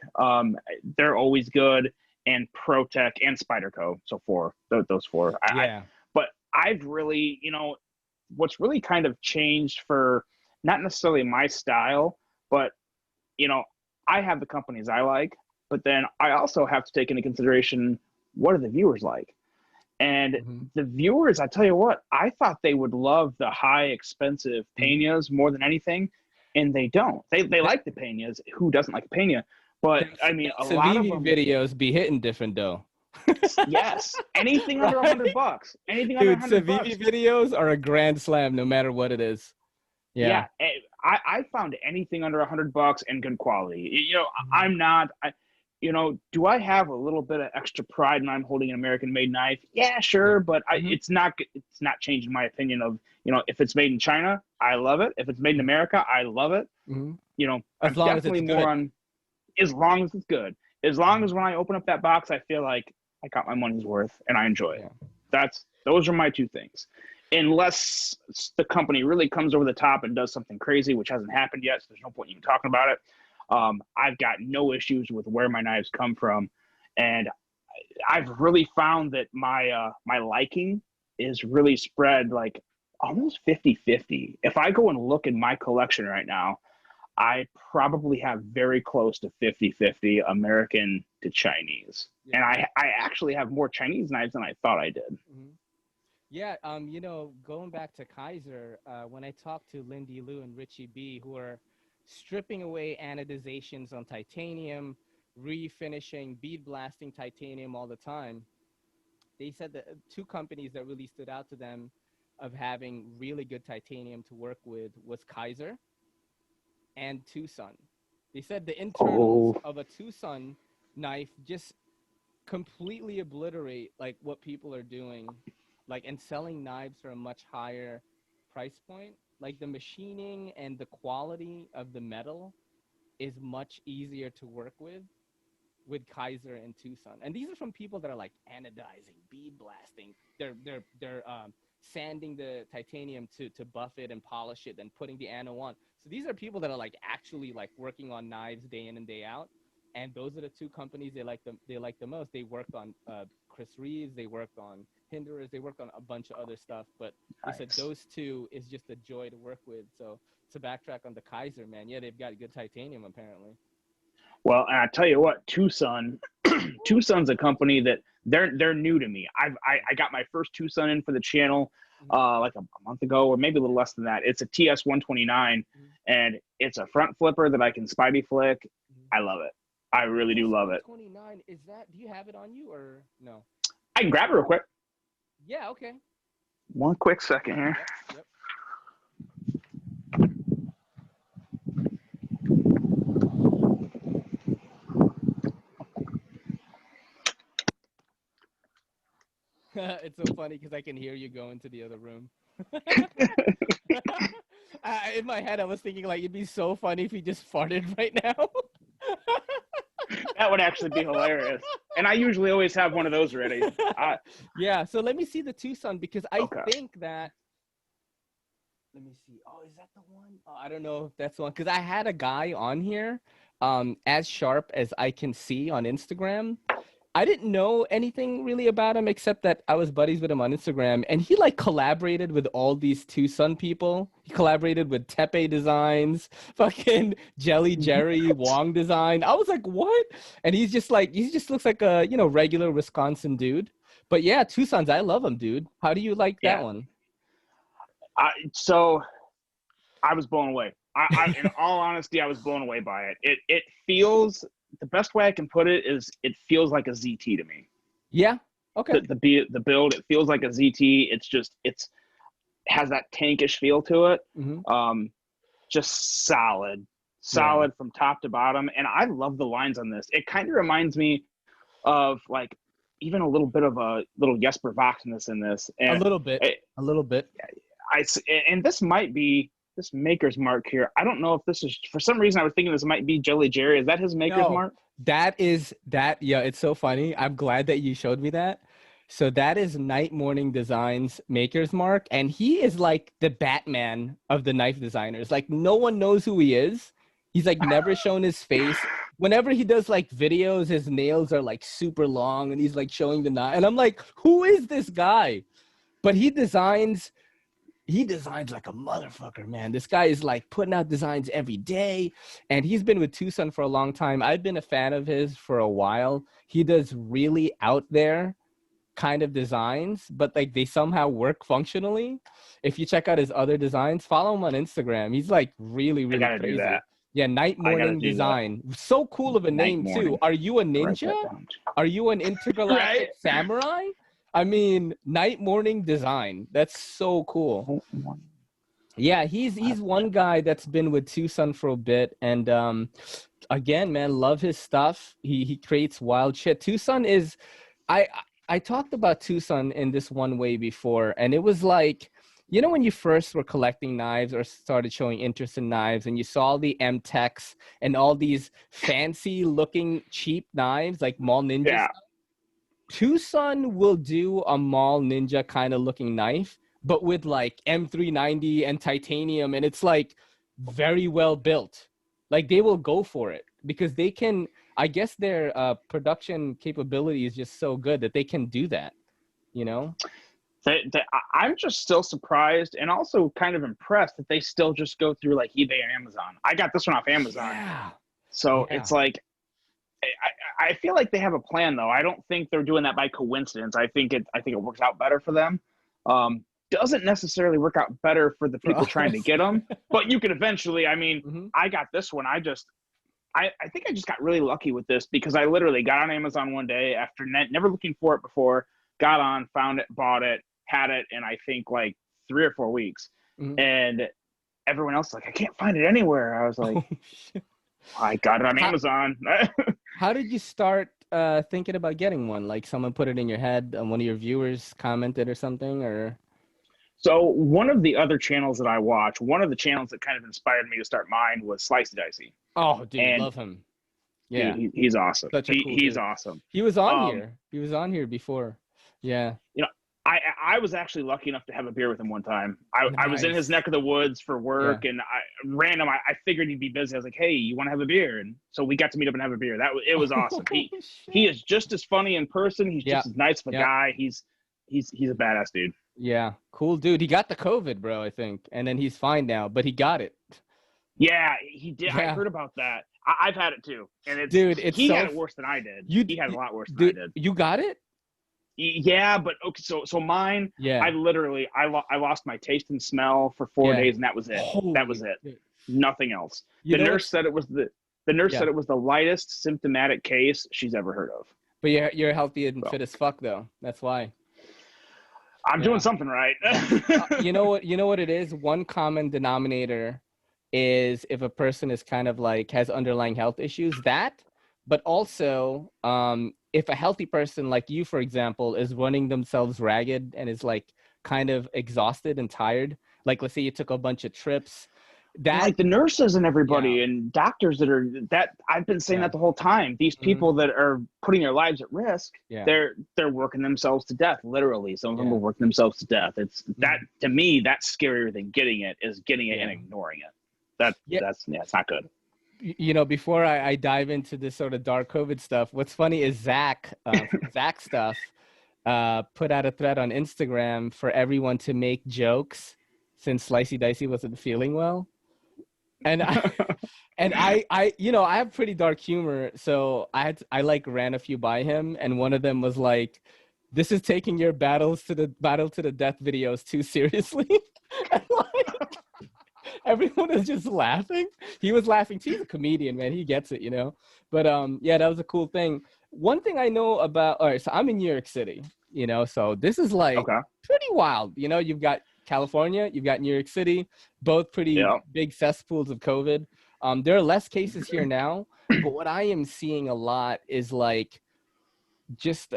They're always good, and Protech and Spyderco. So those 4. Yeah. But I've really, what's really kind of changed for not necessarily my style, but I have the companies I like, but then I also have to take into consideration what are the viewers like. And the viewers, I tell you what, I thought they would love the high expensive Peñas more than anything. and they don't. They like the peñas. Who doesn't like a peña? But I mean, a lot of them videos be hitting different though. Yes, anything under Right? $100. Anything under Dude, $100. Civivi videos are a grand slam no matter what it is. Yeah, Yeah. I found anything under $100 and good quality. You know, I'm not. Do I have a little bit of extra pride when I'm holding an American-made knife? Yeah, sure, but it's not changing my opinion of, if it's made in China, I love it. If it's made in America, I love it. You know, As I'm long as definitely it's more good. on, as long as it's good. As long as when I open up that box, I feel like I got my money's worth and I enjoy it. Those are my two things. Unless the company really comes over the top and does something crazy, which hasn't happened yet, so there's no point in talking about it. I've got no issues with where my knives come from, and I've really found that my liking is really spread like almost 50-50. If I go and look in my collection right now, I probably have very close to 50-50 American to Chinese. And I actually have more Chinese knives than I thought I did. Yeah, going back to Kaiser, when I talked to Lindy Liu and Richie B, who are stripping away anodizations on titanium, refinishing, bead blasting titanium all the time, they said that two companies that really stood out to them of having really good titanium to work with was Kaiser and Tucson. They said the internals of a Tucson knife just completely obliterate like what people are doing, like, and selling knives for a much higher price point. Like the machining and the quality of the metal is much easier to work with Kaiser and Tucson. And these are from people that are like anodizing, bead blasting. They're sanding the titanium to buff it and polish it, then putting the ano on. So these are people that are like actually like working on knives day in and day out. And those are the two companies they like the most. They worked on Chris Reeves, they worked on Hinderers, they worked on a bunch of other stuff. But they said those two is just a joy to work with. So to backtrack on the Kaiser, man, yeah, they've got good titanium apparently. Well, and I tell you what, Tucson's a company that they're new to me. I got my first Tucson in for the channel like a month ago, or maybe a little less than that. It's a TS 129, and it's a front flipper that I can Spidey flick. I love it. I really do love it. 29, is that? Do you have it on you or no? I can grab it real quick. Yeah. Okay. One quick second here. Yep. It's so funny because I can hear you go into the other room. In my head, I was thinking like it'd be so funny if he just farted right now. That would actually be hilarious. And I usually always have one of those ready. Yeah, so let me see the Tucson because I think that. Let me see. Oh, is that the one? Oh, I don't know if that's the one because I had a guy on here, as sharp as I can see on Instagram. I didn't know anything really about him except that I was buddies with him on Instagram, and he like collaborated with all these Tucson people. He collaborated with Tepe Designs, fucking Jelly Jerry Wong Design. I was like, what? And he just looks like a regular Wisconsin dude. But yeah, Tucson's, I love him, dude. How do you like that one? So I was blown away. In all honesty, I was blown away by it. It feels, the best way I can put it is it feels like a ZT to me. Yeah. Okay. The build, it feels like a ZT. It has that tankish feel to it. Just solid from top to bottom. And I love the lines on this. It kind of reminds me of like even a little bit of a little Jesper Voxness in this. And a little bit. And this might be this maker's mark here. I don't know if this is, for some reason I was thinking this might be Jelly Jerry. Is that his maker's mark? Yeah, it's so funny. I'm glad that you showed me that. So that is Night Morning Designs maker's mark, and he is like the Batman of the knife designers. Like no one knows who he is. He's like never shown his face. Whenever he does like videos, his nails are like super long and he's like showing the knife. And I'm like, who is this guy? But he designs like a motherfucker, man. This guy is like putting out designs every day, and he's been with Tucson for a long time. I've been a fan of his for a while. He does really out there kind of designs, but like they somehow work functionally. If you check out his other designs, follow him on Instagram. He's like really, I really gotta do crazy. that. Yeah, Night I gotta Morning do that. Design. So cool of a Night name too. Morning. Are you a Write ninja? that down. Are you an intergalactic Right? samurai? I mean, Night Morning Design. That's so cool. Yeah, he's one guy that's been with Tucson for a bit, and again, man, love his stuff. He creates wild shit. Tucson is, I I talked about Tucson in this one way before, and it was like, you know, when you first were collecting knives or started showing interest in knives, and you saw the M-Techs and all these fancy looking cheap knives like Mall Ninja. Yeah. Tucson will do a Mall Ninja kind of looking knife, but with like M390 and titanium, and it's like very well built. Like they will go for it because they can. I guess their production capability is just so good that they can do that. You know? I'm just still surprised and also kind of impressed that they still just go through like eBay and Amazon. I got this one off Amazon. Yeah. So Yeah. it's like, I feel like they have a plan though. I don't think they're doing that by coincidence. I think it works out better for them. Doesn't necessarily work out better for the people trying to get them, but you could eventually, I mean, I got this one. I think I just got really lucky with this because I literally got on Amazon one day after never looking for it before, got on, found it, bought it, had it in I think like 3 or 4 weeks. And everyone else like, I can't find it anywhere. I was like, I got it on Amazon. How did you start thinking about getting one? Like someone put it in your head and one of your viewers commented or something, or? So one of the other channels that I watch, one of the channels that kind of inspired me to start mine was Slicey Dicey. Oh, dude, love him. Yeah, he's awesome. He's dude. Awesome. He was on here. He was on here before. Yeah. You know, I was actually lucky enough to have a beer with him one time. I was in his neck of the woods for work, and I figured he'd be busy. I was like, hey, you want to have a beer? And so we got to meet up and have a beer. It was awesome. He is just as funny in person. He's just as nice of a guy. He's a badass dude. Yeah, cool dude. He got the COVID, bro, I think, and then he's fine now, but he got it. Yeah, he did. Yeah. I heard about that. I've had it too, and he had it worse than I did. He had it a lot worse than I did. You got it? Yeah, but okay. So mine. Yeah. I lost my taste and smell for 4 days, and that was it. That was it. Dude. Nothing else. The nurse said it was the said it was the lightest symptomatic case she's ever heard of. But you're healthy and fit as fuck though. That's why. I'm doing something right. You know what it is? One common denominator is if a person is kind of like has underlying health issues, but also if a healthy person like you, for example, is running themselves ragged and is like kind of exhausted and tired, like let's say you took a bunch of trips, that like the nurses and everybody and doctors that I've been saying that the whole time. These people that are putting their lives at risk, they're working themselves to death, literally. Some of them are working themselves to death. It's that to me, that's scarier than getting it and ignoring it. That's it's not good. You know, before I dive into this sort of dark COVID stuff, what's funny is Zach stuff put out a thread on Instagram for everyone to make jokes since Slicey Dicey wasn't feeling well. And I you know, I have pretty dark humor, so I like ran a few by him, and one of them was like, this is taking your battle to the death videos too seriously. And like, everyone is just laughing. He was laughing. He's a comedian, man. He gets it, you know. But yeah, that was a cool thing. One thing I know about, all right, so I'm in New York City, you know, so this is like pretty wild. You know, you've got California, you've got New York City, both pretty big cesspools of COVID. There are less cases here now, but what I am seeing a lot is like just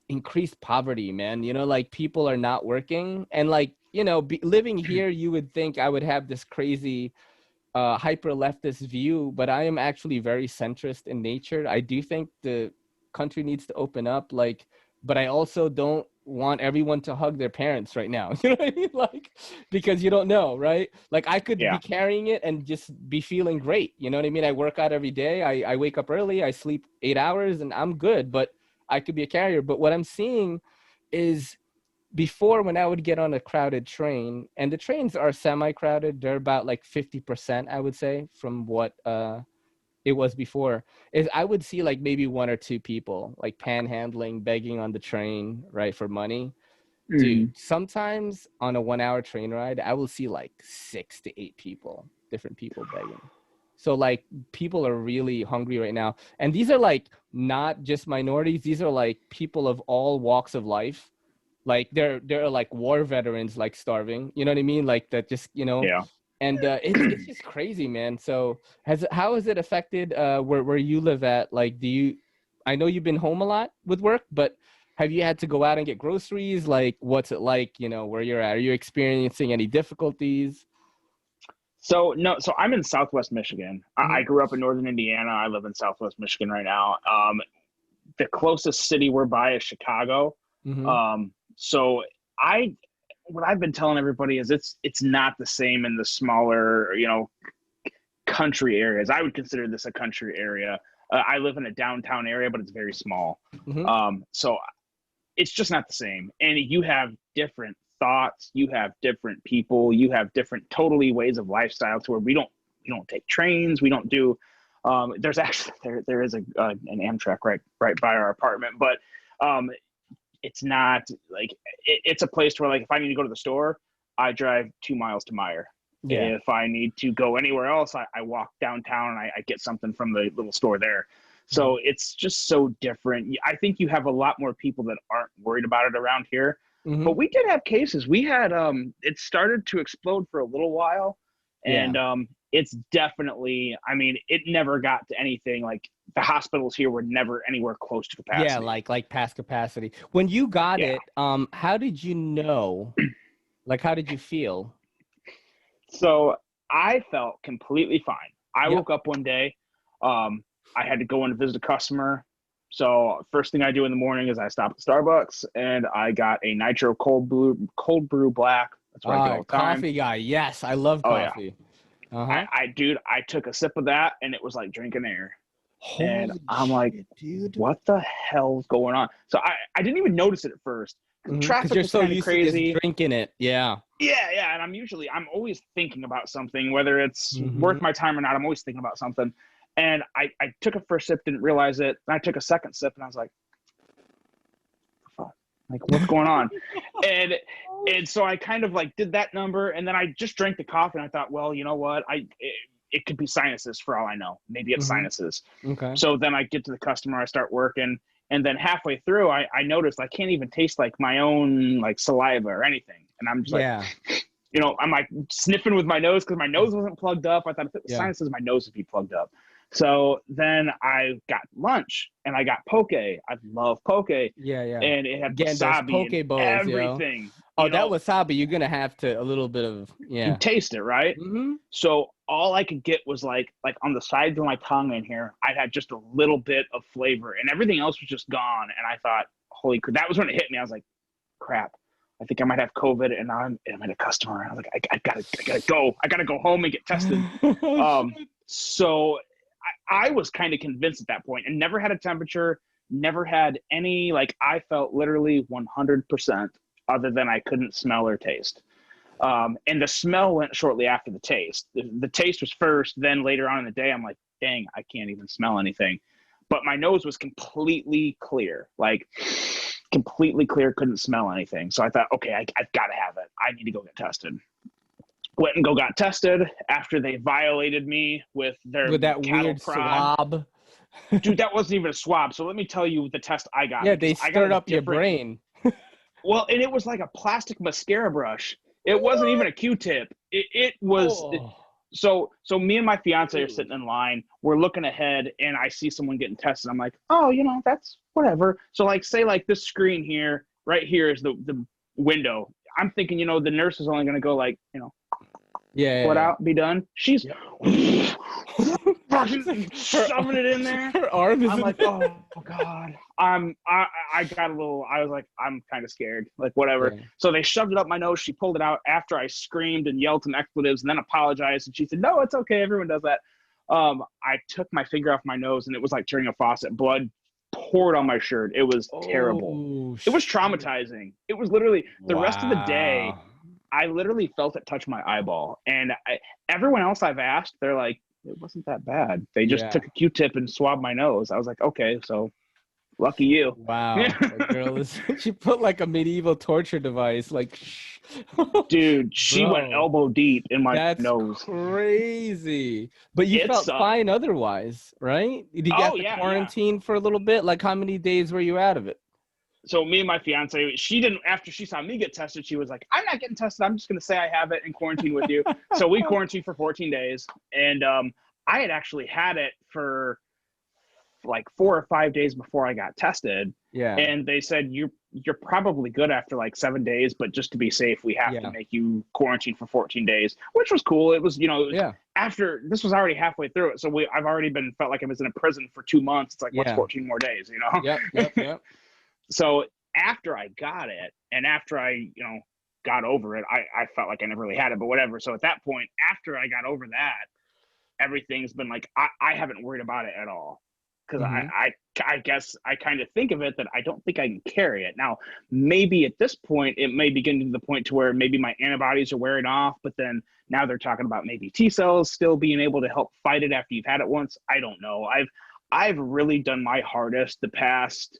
increased poverty, man. You know, like people are not working, and like, you know, living here, you would think I would have this crazy hyper leftist view, but I am actually very centrist in nature. I do think the country needs to open up, like, but I also don't want everyone to hug their parents right now. You know what I mean? Like, because you don't know, right? Like I could be carrying it and just be feeling great. You know what I mean? I work out every day. I wake up early. I sleep 8 hours and I'm good, but I could be a carrier. But what I'm seeing is before, when I would get on a crowded train, and the trains are semi-crowded, they're about like 50%, I would say, from what it was before, is I would see like maybe one or two people like panhandling, begging on the train, right, for money. Dude, Mhm. sometimes on a 1 hour train ride, I will see like 6 to 8 people, different people begging. So like people are really hungry right now. And these are like not just minorities, these are like people of all walks of life. Like there are like war veterans like starving, you know what I mean? Like that just, Yeah. and it's just crazy, man. So how has it affected where you live at? Like I know you've been home a lot with work, but have you had to go out and get groceries? Like what's it like, where you're at? Are you experiencing any difficulties? So no, so I'm in Southwest Michigan. I Hmm. grew up in Northern Indiana. I live in Southwest Michigan right now. The closest city we're by is Chicago. Hmm. So I, what I've been telling everybody is it's not the same in the smaller, country areas. I would consider this a country area. I live in a downtown area, but it's very small. Hmm. So it's just not the same. And you have different thoughts, you have different people, you have different totally ways of lifestyle to where we don't take trains, we don't do. There's actually there is an Amtrak right by our apartment, but um, it's not like it's a place where like if I need to go to the store, I drive 2 miles to Meyer. Yeah. If I need to go anywhere else, I walk downtown and I get something from the little store there. Mhm. So it's just so different. I think you have a lot more people that aren't worried about it around here. Mhm. But we did have cases. We had it started to explode for a little while, Yeah. and it's definitely. I mean, it never got to anything like the hospitals here were never anywhere close to Yeah, capacity. like past capacity. When you got Yeah. it, how did you know? Like how did you feel? So I felt completely fine. I Yep. woke up one day. Um, I had to go in and visit a customer. So first thing I do in the morning is I stop at Starbucks and I got a nitro cold brew black. That's what I get all the time. Coffee guy. Yes, I love Oh yeah. coffee. Uh-huh. Dude, I took a sip of that and it was like drinking air. And Holy I'm like, shit, dude. what the hell's going on? So I didn't even notice it at first. Because Traffic you're was so kind of used to just crazy. drinking it. Yeah. Yeah, and I'm always thinking about something, whether it's Hmm. worth my time or not. I'm always thinking about something. And I took a first sip, didn't realize it. And I took a second sip, and I was like, "Fuck, like what's going on?" And and so I kind of like did that number, and then I just drank the coffee, and I thought, well, you know what? It could be sinuses for all I know. Maybe it's Hmm. sinuses. Okay. So then I get to the customer, I start working, and then halfway through, I noticed I can't even taste like my own like saliva or anything, and I'm just like, Yeah. I'm like sniffing with my nose because my nose wasn't plugged up. I thought if it was Yeah. sinuses, my nose would be plugged up. So then I got lunch and I got poke. I love poke, and Yeah. Yeah. it had Again, those wasabi poke and bowls, yo. everything. Oh, that wasabi, you're gonna have to a little bit of You yeah. taste it, right? Hmm. So all I could get was like on the sides of my tongue in here, I had just a little bit of flavor, and everything else was just gone. And I thought, holy crap! That was when it hit me. I was like, crap. I think I might have COVID, and I'm at a customer. I was like, I gotta go. I gotta go home and get tested. Oh, shit. So I was kind of convinced at that point, and never had a temperature, never had any like. I felt literally 100%, other than I couldn't smell or taste. And the smell went shortly after the taste. The taste was first, then later on in the day, I'm like, dang, I can't even smell anything. But my nose was completely clear, like completely clear, couldn't smell anything. So I thought, okay, I've got to have it. I need to go get tested. Went and got tested after they violated me with their With that cattle weird prod. swab. Dude, that wasn't even a swab. So let me tell you the test I got Yeah, because they I got stirred a up your different. brain. Well, and it was like a plastic mascara brush. It wasn't even a Q-tip. It was Oh. so me and my fiance are sitting in line. We're looking ahead, and I see someone getting tested. I'm like, oh, that's whatever. So like, say like this screen here, right here is the window. I'm thinking, the nurse is only going to go like, Yeah, pull it yeah, out, be done. She's yeah. fucking her, shoving it in there. her arm is I'm in like, there. oh God. I got a little. I was like, I'm kind of scared. Like whatever. Yeah. So they shoved it up my nose. She pulled it out after I screamed and yelled some expletives and then apologized. And she said, no, it's okay. Everyone does that. I took my finger off my nose and it was like turning a faucet. Blood poured on my shirt. It was terrible. Oh, It was shit. traumatizing. It was literally the rest of the day. Wow. I literally felt it touch my eyeball. And everyone else I've asked, they're like, it wasn't that bad. They just Yeah. took a Q-tip and swabbed my nose. I was like, okay, so lucky you. Wow. That girl is, she put like a medieval torture device, like, shh. Dude, she went Bro, elbow deep in my that's nose. crazy. But you It felt sucked. fine otherwise, right? Did you Oh get the yeah, yeah. quarantine for a little bit? Like, how many days were you out of it? So me and my fiance, she didn't, after she saw me get tested, she was like, I'm not getting tested. I'm just going to say I have it and quarantine with you. So we quarantined for 14 days. And I had actually had it for like 4 or 5 days before I got tested. Yeah. And they said, you're probably good after like 7 days, but just to be safe, we have to Yeah. make you quarantine for 14 days, which was cool. It was, it was Yeah. after, this was already halfway through it. So I've already felt like I was in a prison for 2 months. It's like, what's Yeah. 14 more days, Yep. Yep. Yep. So after I got it and after I, got over it, I felt like I never really had it, but whatever. So at that point, after I got over that, everything's been like, I haven't worried about it at all. Because Mm-hmm. I guess I kind of think of it that I don't think I can carry it. Now, maybe at this point, it may be getting to the point to where maybe my antibodies are wearing off, but then now they're talking about maybe T cells still being able to help fight it after you've had it once. I don't know. I've really done my hardest the past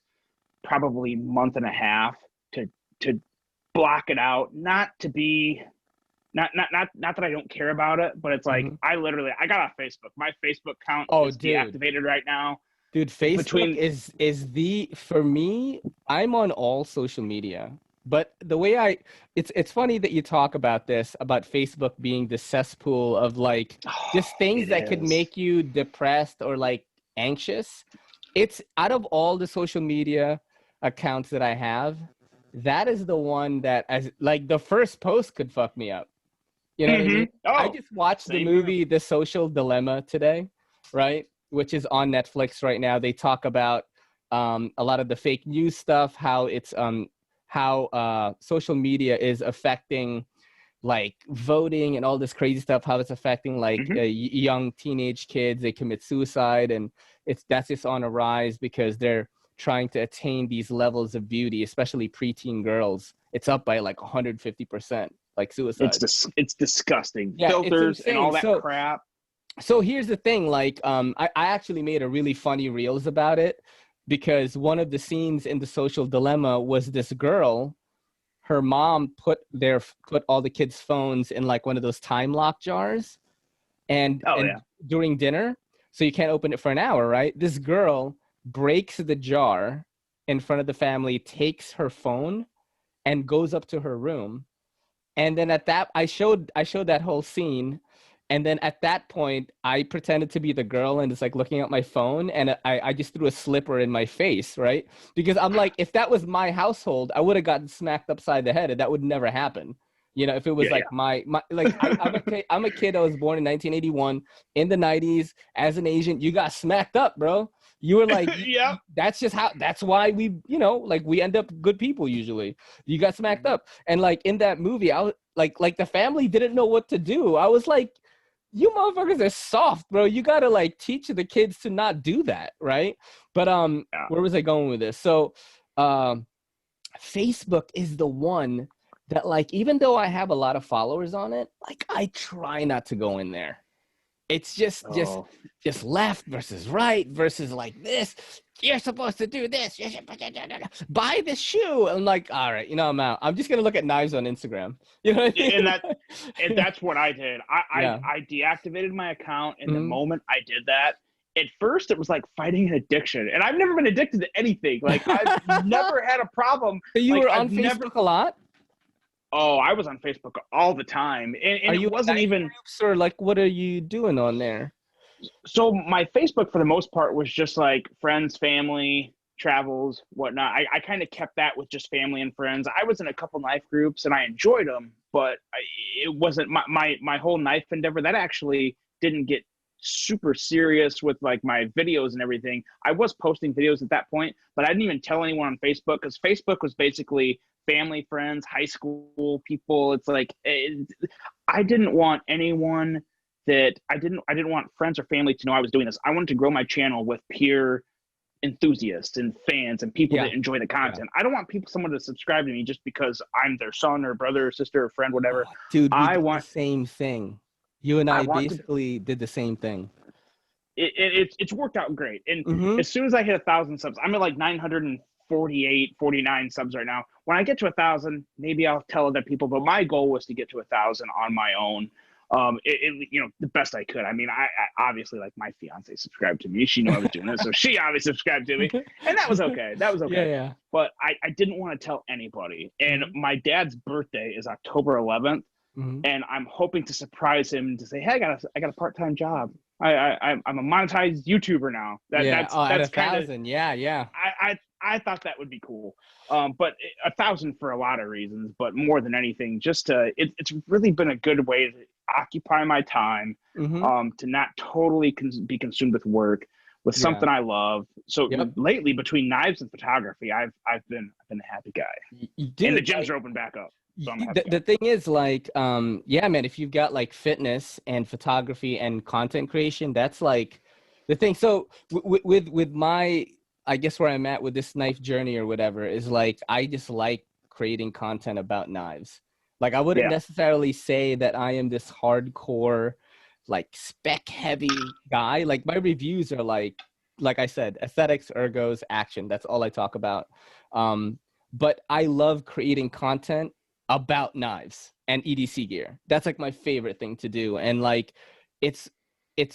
probably month and a half to block it out, not to be not that I don't care about it, but it's like Mm-hmm. I got off Facebook. My Facebook account Oh, is dude. deactivated right now. Dude, Facebook Between is the, for me, I'm on all social media. But the way it's funny that you talk about this, about Facebook being the cesspool of like just things it that could is. make you depressed or like anxious. It's out of all the social media accounts that I have, that is the one that, as like, the first post could fuck me up. You know what I mean? I Oh, just watched the same here. movie The Social Dilemma today, right? Which is on Netflix right now. They talk about a lot of the fake news stuff, how it's how social media is affecting like voting and all this crazy stuff, how it's affecting like Hmm. young teenage kids. They commit suicide, and that's just on a rise because they're trying to attain these levels of beauty, especially preteen girls. It's up by like 150%, like suicides. It's disgusting. Yeah, it's Filters and insane. all that So crap. here's the thing, like I actually made a really funny reels about it because one of the scenes in The Social Dilemma was this girl, her mom put all the kids' phones in like one of those time lock jars, Oh and yeah. during dinner, so you can't open it for an hour, right? This girl breaks the jar in front of the family, takes her phone and goes up to her room. And then at that, I showed that whole scene. And then at that point, I pretended to be the girl and just like looking at my phone, and I just threw a slipper in my face, right? Because I'm like, if that was my household, I would have gotten smacked upside the head, and that would never happen. You know, if it was Yeah, like my like I'm a kid that was born in 1981 in the 90s as an Asian. You got smacked up, bro. You were like, yeah. that's just how. That's why we, like we end up good people usually. You got smacked up, and like in that movie, I was like the family didn't know what to do. I was like, you motherfuckers are soft, bro. You gotta like teach the kids to not do that, right? But Yeah. where was I going with this? So um Facebook is the one that, like, even though I have a lot of followers on it, like I try not to go in there. It's just Oh. left versus right versus like this. You're supposed to do this. Buy this shoe. I'm like, all right, I'm out. I'm just gonna look at knives on Instagram. You know what I And mean? that's what I did. Yeah. I deactivated my account, and the Mhm. moment I did that, at first it was like fighting an addiction, and I've never been addicted to anything. Like I've never had a problem. So you Like were on I've never. Facebook a lot? Oh, I was on Facebook all the time, Are and it you in wasn't knife even. groups, or like what are you doing on there? So my Facebook for the most part was just like friends, family, travels, whatnot. I kind of kept that with just family and friends. I was in a couple knife groups and I enjoyed them, but it wasn't my whole knife endeavor. That actually didn't get super serious with like my videos and everything. I was posting videos at that point, but I didn't even tell anyone on Facebook because Facebook was basically family, friends, high school people. It's like I didn't want anyone that I didn't want friends or family to know I was doing this. I wanted to grow my channel with peer enthusiasts and fans and people Yeah. that enjoy the Yeah. content. I don't want someone to subscribe to me just because I'm their son or brother or sister or friend, whatever. Dude, we I did the want same thing. You and I want to. basically did the same thing. It's worked out great. And Mm-hmm. as soon as I hit 1,000 subs, I'm at like 948, 49 subs right now. When I get to 1,000, maybe I'll tell other people. But my goal was to get to 1,000 on my own. The best I could. I mean, I obviously, like, my fiance subscribed to me. She knew I was doing it, so she obviously subscribed to me, and that was okay. That was okay. Yeah. But I didn't want to tell anybody. And my dad's birthday is October 11th, and I'm hoping to surprise him to say, "Hey, I got a part-time job. I'm a monetized YouTuber now." That's at kind of 1,000. Yeah. I thought that would be cool. But 1,000 for a lot of reasons, but more than anything, just it's really been a good way to occupy my time, to not totally be consumed with work, with something I love. So lately, between knives and photography, I've been a happy guy. And the gyms are open back up. So the thing is, like, yeah, man, if you've got like fitness and photography and content creation, that's like the thing. So with my, I guess where I'm at with this knife journey or whatever is like, I just like creating content about knives. Like, I wouldn't necessarily say that I am this hardcore, like, spec heavy guy. Like, my reviews are like I said, aesthetics, ergos, action. That's all I talk about. But I love creating content about knives and EDC gear. That's like my favorite thing to do. And like, it's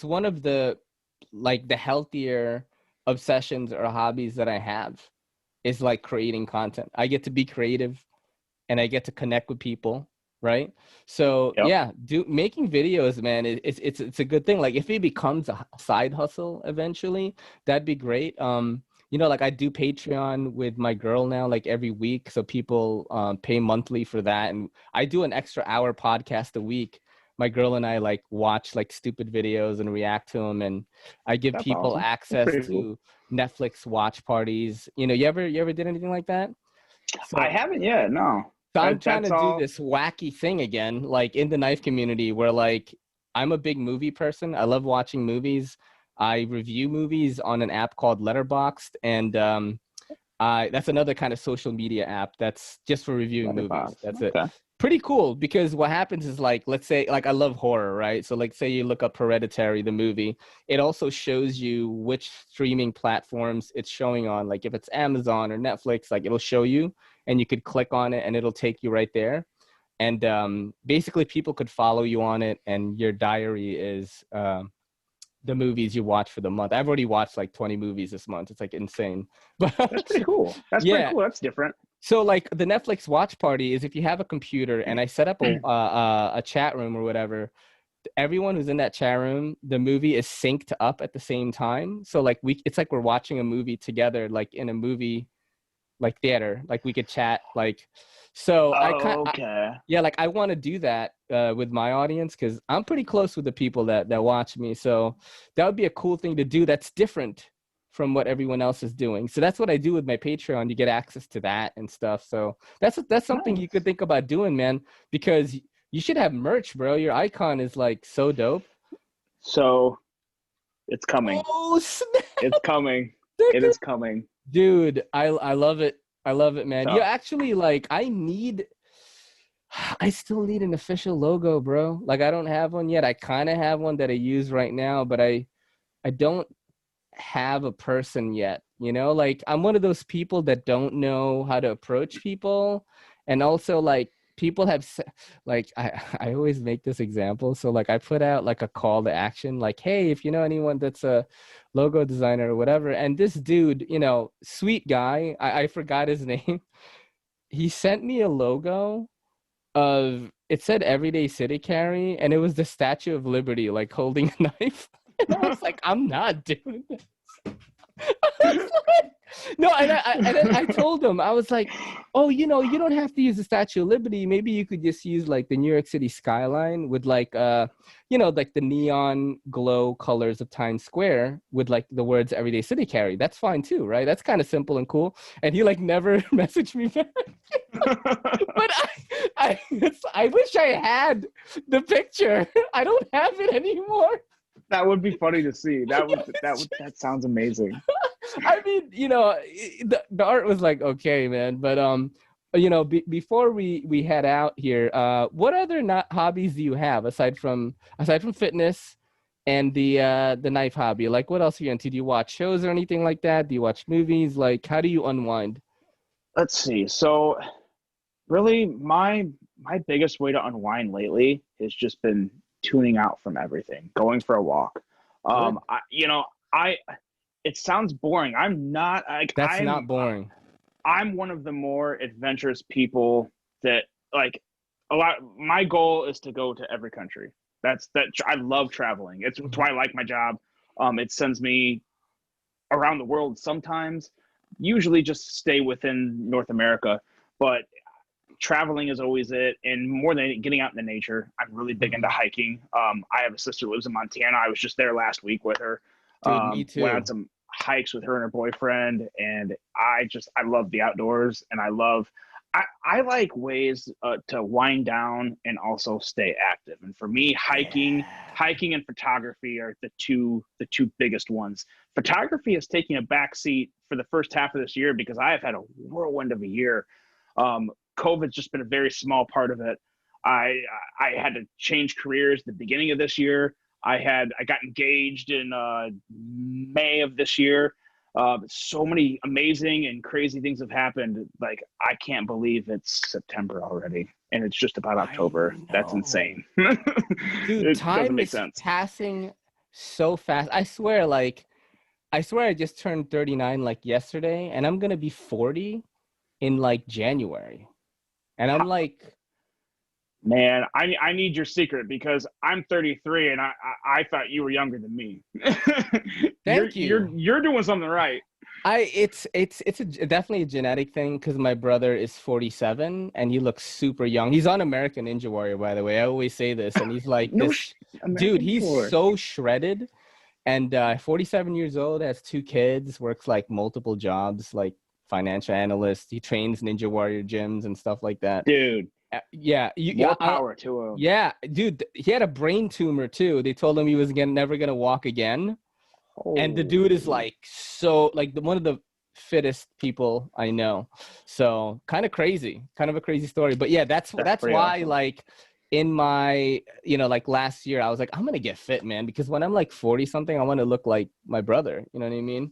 one of the, like, the healthier obsessions or hobbies that I have is like creating content. I get to be creative and I get to connect with people, right? So making videos, man, it's a good thing. Like, if it becomes a side hustle eventually, that'd be great. Like, I do Patreon with my girl now, like, every week. So people pay monthly for that. And I do an extra hour podcast a week. My girl and I, like, watch like stupid videos and react to them. And I give people access to Netflix watch parties. You ever did anything like that? So, I haven't yet, no. So I'm trying to do this wacky thing again, like, in the knife community, where, like, I'm a big movie person. I love watching movies. I review movies on an app called Letterboxd, and that's another kind of social media app that's just for reviewing movies. That's it. Pretty cool, because what happens is, like, let's say, like, I love horror, right? So, like, say you look up Hereditary, the movie, it also shows you which streaming platforms it's showing on. Like, if it's Amazon or Netflix, like, it'll show you, and you could click on it and it'll take you right there. And basically people could follow you on it, and your diary is the movies you watch for the month. I've already watched like 20 movies this month. It's like insane. But that's pretty cool. Pretty cool. That's different. So, like, the Netflix watch party is, if you have a computer and I set up a chat room or whatever, everyone who's in that chat room, the movie is synced up at the same time. So, like, it's like we're watching a movie together, like in a movie, like, theater. Like, we could chat, like, so I want to do that with my audience, because I'm pretty close with the people that watch me. So that would be a cool thing to do that's different from what everyone else is doing. So that's what I do with my Patreon. You get access to that and stuff. So that's something you could think about doing, man, because you should have merch, bro. Your icon is, like, so dope. So it's coming. Oh, snap. It's coming. It is coming. Dude, I love it. I love it, man. You actually, like, I still need an official logo, bro. Like, I don't have one yet. I kind of have one that I use right now, but I don't have a person yet. Like, I'm one of those people that don't know how to approach people. And also, like, people have, like, I always make this example. So, like, I put out, like, a call to action, like, hey, if you know anyone that's a logo designer or whatever. And this dude, sweet guy, I forgot his name. He sent me a logo of, it said Everyday City Carry, and it was the Statue of Liberty, like, holding a knife. And I was like, I'm not doing this. No, and I told him, I was like, oh, you don't have to use the Statue of Liberty. Maybe you could just use, like, the New York City skyline with, like, like the neon glow colors of Times Square with, like, the words Everyday City Carry. That's fine too, right? That's kind of simple and cool. And he, like, never messaged me back. But I wish I had the picture. I don't have it anymore. That would be funny to see. That sounds amazing. I mean, the art was like, okay, man, but before we head out here, what other hobbies do you have aside from fitness and the knife hobby? Like, what else are you into? Do you watch shows or anything like that? Do you watch movies? Like, how do you unwind? Let's see. So really, my biggest way to unwind lately has just been tuning out from everything, going for a walk. Good. I it sounds boring. I'm not like That's not boring. I'm one of the more adventurous people that like a lot. My goal is to go to every country. I love traveling. It's Mhm. why I like my job. It sends me around the world sometimes, usually just stay within North America, but traveling is always it. And more than getting out in the nature, I'm really big into Mhm. hiking. I have a sister who lives in Montana. I was just there last week with her. Dude, me Went on too. some hikes with her and her boyfriend, and I love the outdoors, and I like ways to wind down and also stay active. And for me, Yeah. hiking and photography are the two biggest ones. Photography is taking a back seat for the first half of this year because I have had a whirlwind of a year. Um, COVID's just been a very small part of it. I I had to change careers at the beginning of this year. I got engaged in May of this year. So many amazing and crazy things have happened. Like I can't believe it's September already, and it's just about I October. That's know. insane. Dude, It doesn't time make is sense. passing so fast. I swear I just turned 39 like yesterday, and I'm gonna be 40 in like January. And I'm like, Man, I need your secret because I'm 33 and I thought you were younger than me. you're thank you're you. you're doing something right. Definitely a genetic thing because my brother is 47 and he looks super young. He's on American Ninja Warrior, by the way. I always say this, and he's like No, this dude. American He's tour. so shredded, and 47 years old, has two kids, works like multiple jobs, like financial analyst. He trains Ninja Warrior gyms and stuff like that. Dude, Yeah, more power to him. yeah, dude. He had a brain tumor too. They told him he was never gonna walk again. And the dude is Holy, like one of the fittest people I know. So kind of crazy, kind of a crazy story. But yeah, that's that's that's pretty why awesome. like in my like last year I was like I'm gonna get fit, man, because when I'm like 40 something I want to look like my brother. You know what I mean?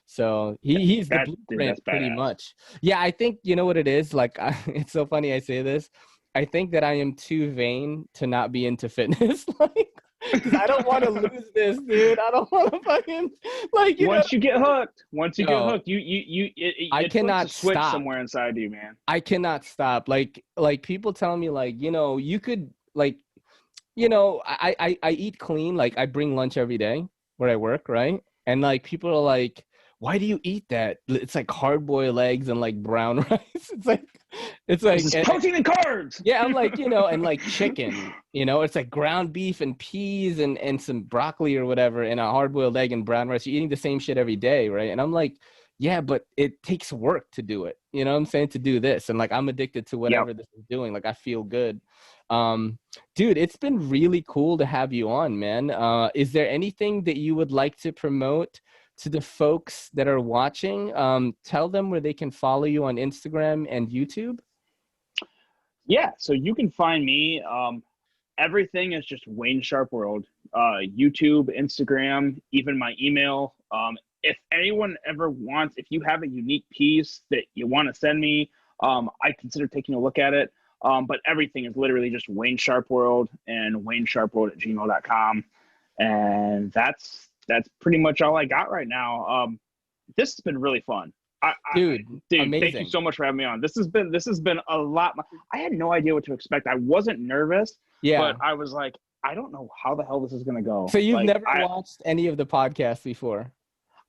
So he's the Dude, blueprint that's pretty badass. much. Yeah, I think you know what it is. Like it's so funny I say this. I think that I am too vain to not be into fitness. Like because I don't want to lose this, dude. I don't want to fucking like you know what I mean? Once you get Yo, hooked, I it flips a cannot switch stop. somewhere inside you, man. I cannot stop. Like people tell me like you could like I eat clean. Like I bring lunch every day where I work, right? And like people are like, why do you eat that? It's like hard boiled eggs and like brown rice. It's This like is protein and carbs. yeah, I'm like, and like chicken, it's like ground beef and peas and some broccoli or whatever and a hard-boiled egg and brown rice. You're eating the same shit every day, right? And I'm like, yeah, but it takes work to do it. You know what I'm saying? To do this. And like I'm addicted to Yep. whatever this is doing. Like I feel good. Um, dude, it's been really cool to have you on, man. Is there anything that you would like to promote to the folks that are watching? Tell them where they can follow you on Instagram and YouTube. Yeah. So you can find me. Everything is just Wayne Sharp World. YouTube, Instagram, even my email. If anyone ever wants, if you have a unique piece that you want to send me, I consider taking a look at it. But everything is literally just Wayne Sharp World and WayneSharpWorld at gmail.com. And that's pretty much all I got right now. This has been really fun. Dude, Dude, thank you amazing. so much for having me on. This has been a lot. I had no idea what to expect. I wasn't nervous, but Yeah. I was like, I don't know how the hell this is gonna go. So you've Like never watched any of the podcasts before?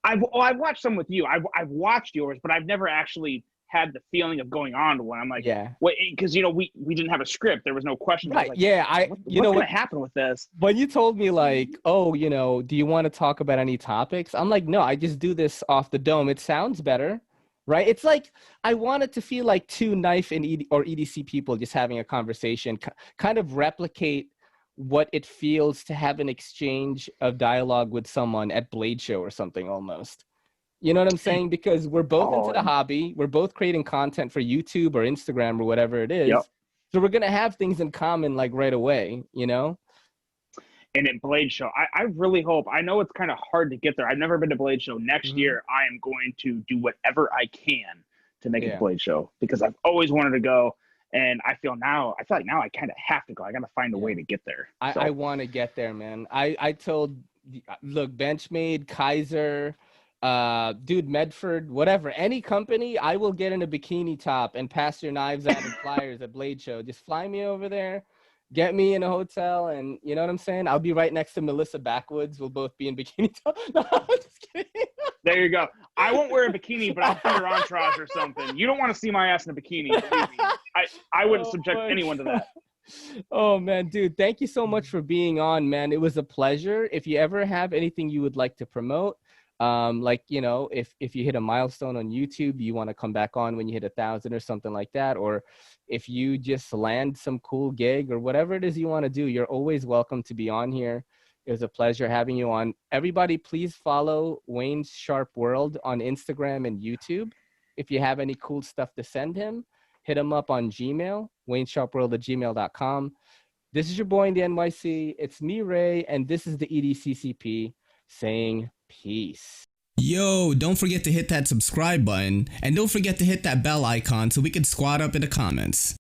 I've watched some with you. I've watched yours, but I've never actually had the feeling of going on to one. I'm like, Yeah. wait, because we didn't have a script. There was no questions. I was Right. like, Yeah. You what's know gonna what? happen with this? When you told me like, oh, do you want to talk about any topics? I'm like, no, I just do this off the dome. It sounds better, right? It's like I want it to feel like two knife and or EDC people just having a conversation, kind of replicate what it feels to have an exchange of dialogue with someone at Blade Show or something almost. You know what I'm saying? Because we're both into the and- hobby. We're both creating content for YouTube or Instagram or whatever it is. Yep. So we're going to have things in common like right away, you know? And at Blade Show, I really hope, I know it's kind of hard to get there. I've never been to Blade Show. Next year, I am going to do whatever I can to make it to Blade Show, because I've always wanted to go. And I feel like now I kind of have to go. I got to find a way to get there. I want to get there, man. I told, look, Benchmade, Kaiser, dude, Medford, whatever, any company, I will get in a bikini top and pass your knives out and flyers at Blade Show. Just fly me over there, get me in a hotel, and you know what I'm saying? I'll be right next to Melissa Backwoods. We'll both be in bikini top. No, I'm just kidding. There you go. I won't wear a bikini, but I'll be your entourage or something. You don't want to see my ass in a bikini. Believe me. I wouldn't subject anyone to that. Oh man, dude, thank you so much for being on, man. It was a pleasure. If you ever have anything you would like to promote, like, you know, if you hit a milestone on YouTube, you want to come back on when you hit 1,000 or something like that, or if you just land some cool gig or whatever it is you want to do, you're always welcome to be on here. It was a pleasure having you on. Everybody, please follow Wayne's Sharp World on Instagram and YouTube. If you have any cool stuff to send him, hit him up on Gmail, waynesharpworld@gmail.com. This is your boy in the NYC. It's me, Ray, and this is the EDCCP saying peace. Yo, don't forget to hit that subscribe button, and don't forget to hit that bell icon so we can squad up in the comments.